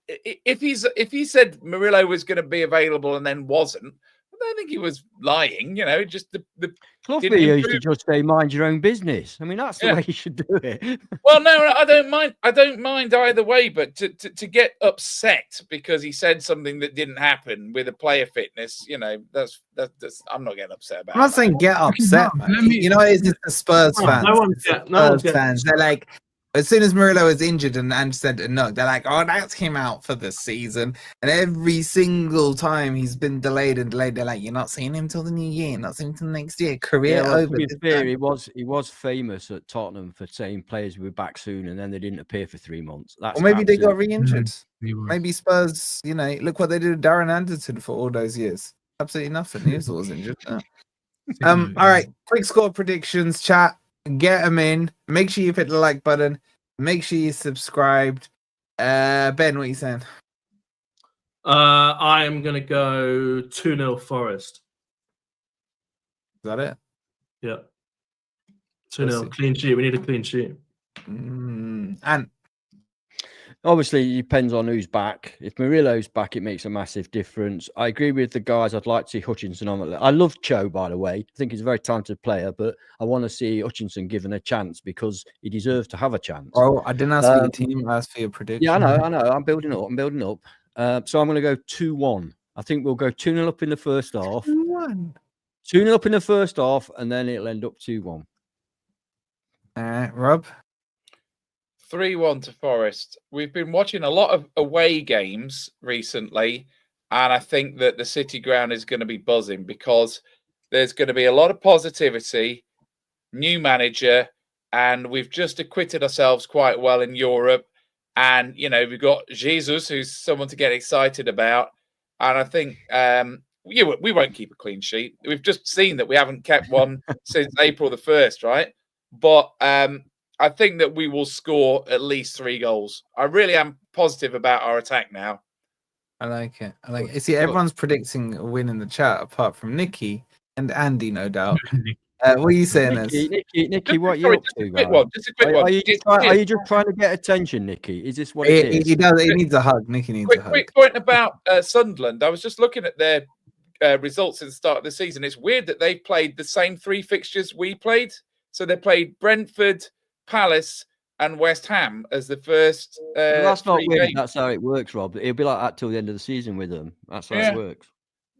if he said Murillo was going to be available and then wasn't, I don't think he was lying. Just the Fluffy used to just say, "Mind your own business." I mean, that's the way you should do it. Well, no, I don't mind. I don't mind either way. But to get upset because he said something that didn't happen with a player fitness, that's I'm not getting upset about. I'm not saying get upset, man. It's just the Spurs fans. Spurs fans. They're like, as soon as Murillo was injured and Ange said no, they're like, "Oh, that's him out for the season." And every single time he's been delayed, they're like, "You're not seeing him till the new year, not seeing him till next year." Career over. To be fair, he was famous at Tottenham for saying players will be back soon, and then they didn't appear for 3 months. Or maybe they got re-injured. Maybe Spurs, look what they did with Darren Anderson for all those years. Absolutely nothing. He was always injured. All right, quick score predictions, chat. Get them in. Make sure you hit the like button. Make sure you subscribed. Ben, what are you saying? I am going to go 2-0 Forest. Is that it? Yeah. 2-0. Clean sheet. We need a clean sheet. And obviously, it depends on who's back. If Murillo's back, it makes a massive difference. I agree with the guys. I'd like to see Hutchinson on. I love Cho, by the way. I think he's a very talented player, but I want to see Hutchinson given a chance because he deserves to have a chance. Oh, I didn't ask for your team. I asked for your prediction. Yeah, I know. I'm building up. So I'm going to go 2-1. I think we'll go 2-0 up in the first half. 2-1. 2-0 up in the first half, and then it'll end up 2-1. Rob? 3-1 to Forest. We've been watching a lot of away games recently, and I think that the City ground is going to be buzzing because there's going to be a lot of positivity, new manager, and we've just acquitted ourselves quite well in Europe. And, we've got Jesus, who's someone to get excited about. And I think we won't keep a clean sheet. We've just seen that we haven't kept one since April the 1st, right? But I think that we will score at least 3 goals. I really am positive about our attack now. I like it. See, everyone's predicting a win in the chat apart from Nikki and Andy, no doubt. What are you saying? Nikki, what are you up to? Just a quick one. Are you just trying to get attention, Nikki? Is this what it is? He does. He needs a hug. Nikki needs a hug. Quick point about Sunderland. I was just looking at their results at the start of the season. It's weird that they've played the same 3 fixtures we played. So they played Brentford, Palace, and West Ham as the first. That's not weird. games. That's how it works, Rob. It'll be like that till the end of the season with them. That's how it works.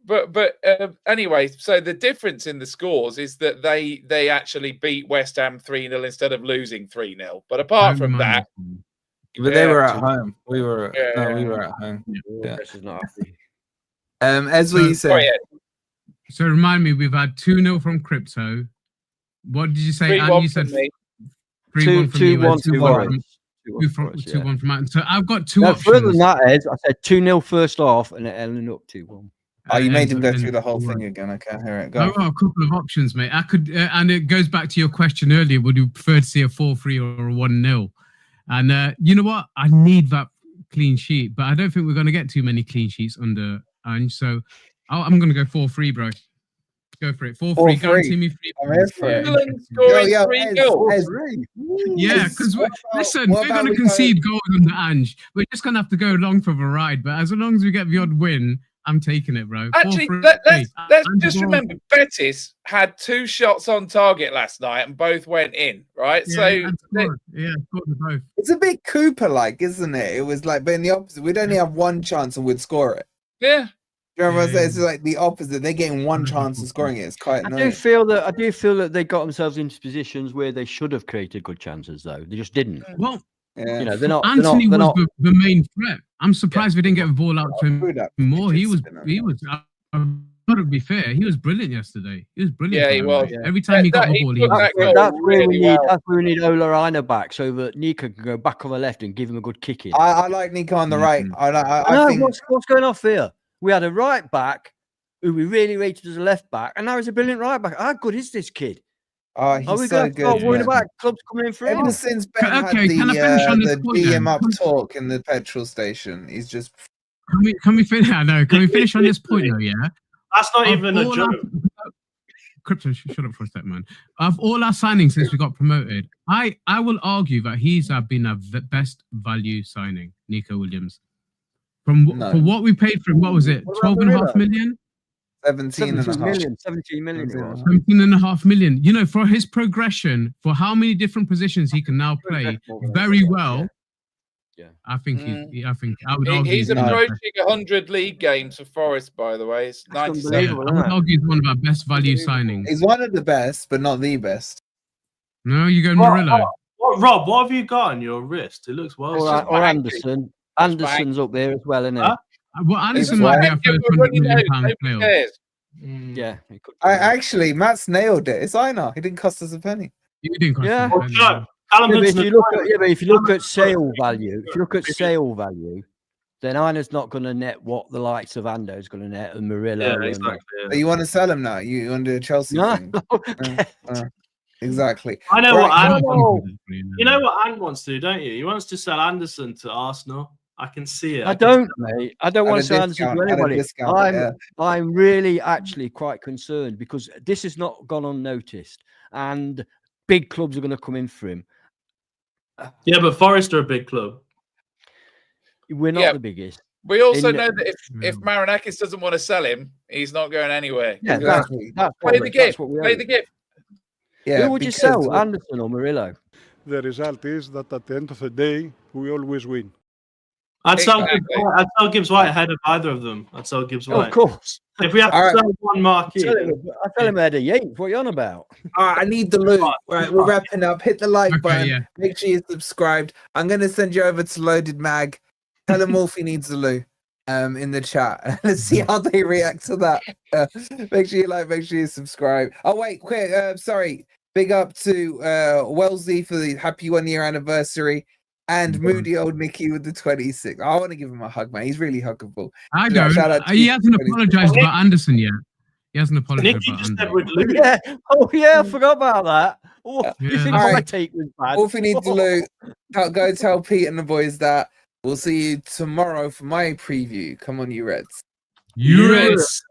But anyway, so the difference in the scores is that they actually beat West Ham 3-0 instead of losing 3-0. But apart from that, but they were at home. We were we were at home. Yeah. This is not happy. As what you said. So remind me, we've had 2-0 from Crypto. What did you say? And you said 3-1 from you. 2-1 from Matt. So I've got two options. Further than that, Ed, I said 2-0 first half and it ended up 2-1. Oh, you made him go through the whole thing again. Okay, hear it. Go. I've got a couple of options, mate. I could, and it goes back to your question earlier. Would you prefer to see a 4-3 or a 1-0? And you know what? I need that clean sheet, but I don't think we're going to get too many clean sheets under Ange. So I'm going to go 4-3, bro. Go for it. 4-3. Guarantee me 3. Yeah, because listen, we're going to concede goals under Ange. We're just going to have to go along for the ride. But as long as we get the odd win, I'm taking it, bro. Actually, let's just remember, Betis had 2 shots on target last night and both went in, right? Yeah, so both. It's a bit Cooper-like, isn't it? It was like, but in the opposite, we'd only have one chance and we'd score it. Yeah. You know what I'm saying? It's like the opposite. They're getting one chance of scoring it. It's quite annoying. I do feel that they got themselves into positions where they should have created good chances, though. They just didn't. Well, you know, they're not. Anthony was the main threat. I'm surprised we didn't get the ball out to him more. He was. Got to be fair, he was brilliant yesterday. He was brilliant. Yeah, he was. Every time he got the ball, that's where we need Ola Aina back so that Nico can go back on the left and give him a good kick in. I like Nico on the right. I think what's going off here? We had a right back who we really rated as a left back, and now he's a brilliant right back. How good is this kid? Oh, he's Are we so going to start worrying about clubs coming in for him? Ever since Ben had the DM up talk in the petrol station, he's just. Can we finish? I know. Can we finish on this point though? Yeah. That's not even a joke. Crypto, shut up for a sec, man. Of all our signings since we got promoted, I will argue that he's been our best value signing, Nico Williams. For what we paid for him, what was it? 12.5 million? 17.5 million. 17 million. 17.5 million. You know, for his progression, for how many different positions he can now play very well. Yeah, I think I would argue he's approaching 100 league games for Forest, by the way. It's 97. I would argue he's one of our best value signings. He's one of the best, but not the best. No, you go Murillo. Rob, what have you got on your wrist? It looks well. Or Anderson. Anderson's up there as well, isn't it? Well, Anderson might be our first £100 million player. Yeah. Actually, Matt's nailed it. It's Aina. He didn't cost us a penny. You didn't cost us a penny. If you look at sale value, then Aina's not going to net what the likes of Ando is going to net and Murillo. Yeah, exactly. So you want to sell him now? You want to do a Chelsea thing? Exactly. I know what Ant wants. You know what Ant wants to do, don't you? He wants to sell Anderson to Arsenal. I can see it. I don't, mate. I don't want to sell Anderson to anybody. I'm really actually quite concerned because this has not gone unnoticed, and big clubs are going to come in for him. Yeah, but Forest are a big club. We're not the biggest. We also know that if Marinakis doesn't want to sell him, he's not going anywhere. Yeah, exactly. Play the gift. Play the gift. Yeah, who would you sell, Anderson or Murillo? The result is that at the end of the day, we always win. I'd sell Gibbs White ahead of either of them. I'd sell Gibbs White. Of course. If we have to sell one marquee. I tell him ahead of Yates. What are you on about? All right, I need the loot. All right, we're wrapping up. Hit the like button. Yeah. Make sure you're subscribed. I'm going to send you over to Loaded Mag. Tell him Wolfie needs the loot in the chat. Let's see how they react to that. Make sure you like, make sure you subscribe. Oh, wait, quick. Sorry. Big up to Wellesley for the happy 1 year anniversary. And moody old Nicky with the 26. I want to give him a hug, man. He's really huggable. I don't. He hasn't apologized about Anderson yet. He hasn't apologized about Anderson. Yeah. Oh, yeah. I forgot about that. Oh, you think my take was bad? Wolfie needs to loot. Go tell Pete and the boys that. We'll see you tomorrow for my preview. Come on, you Reds. You Reds.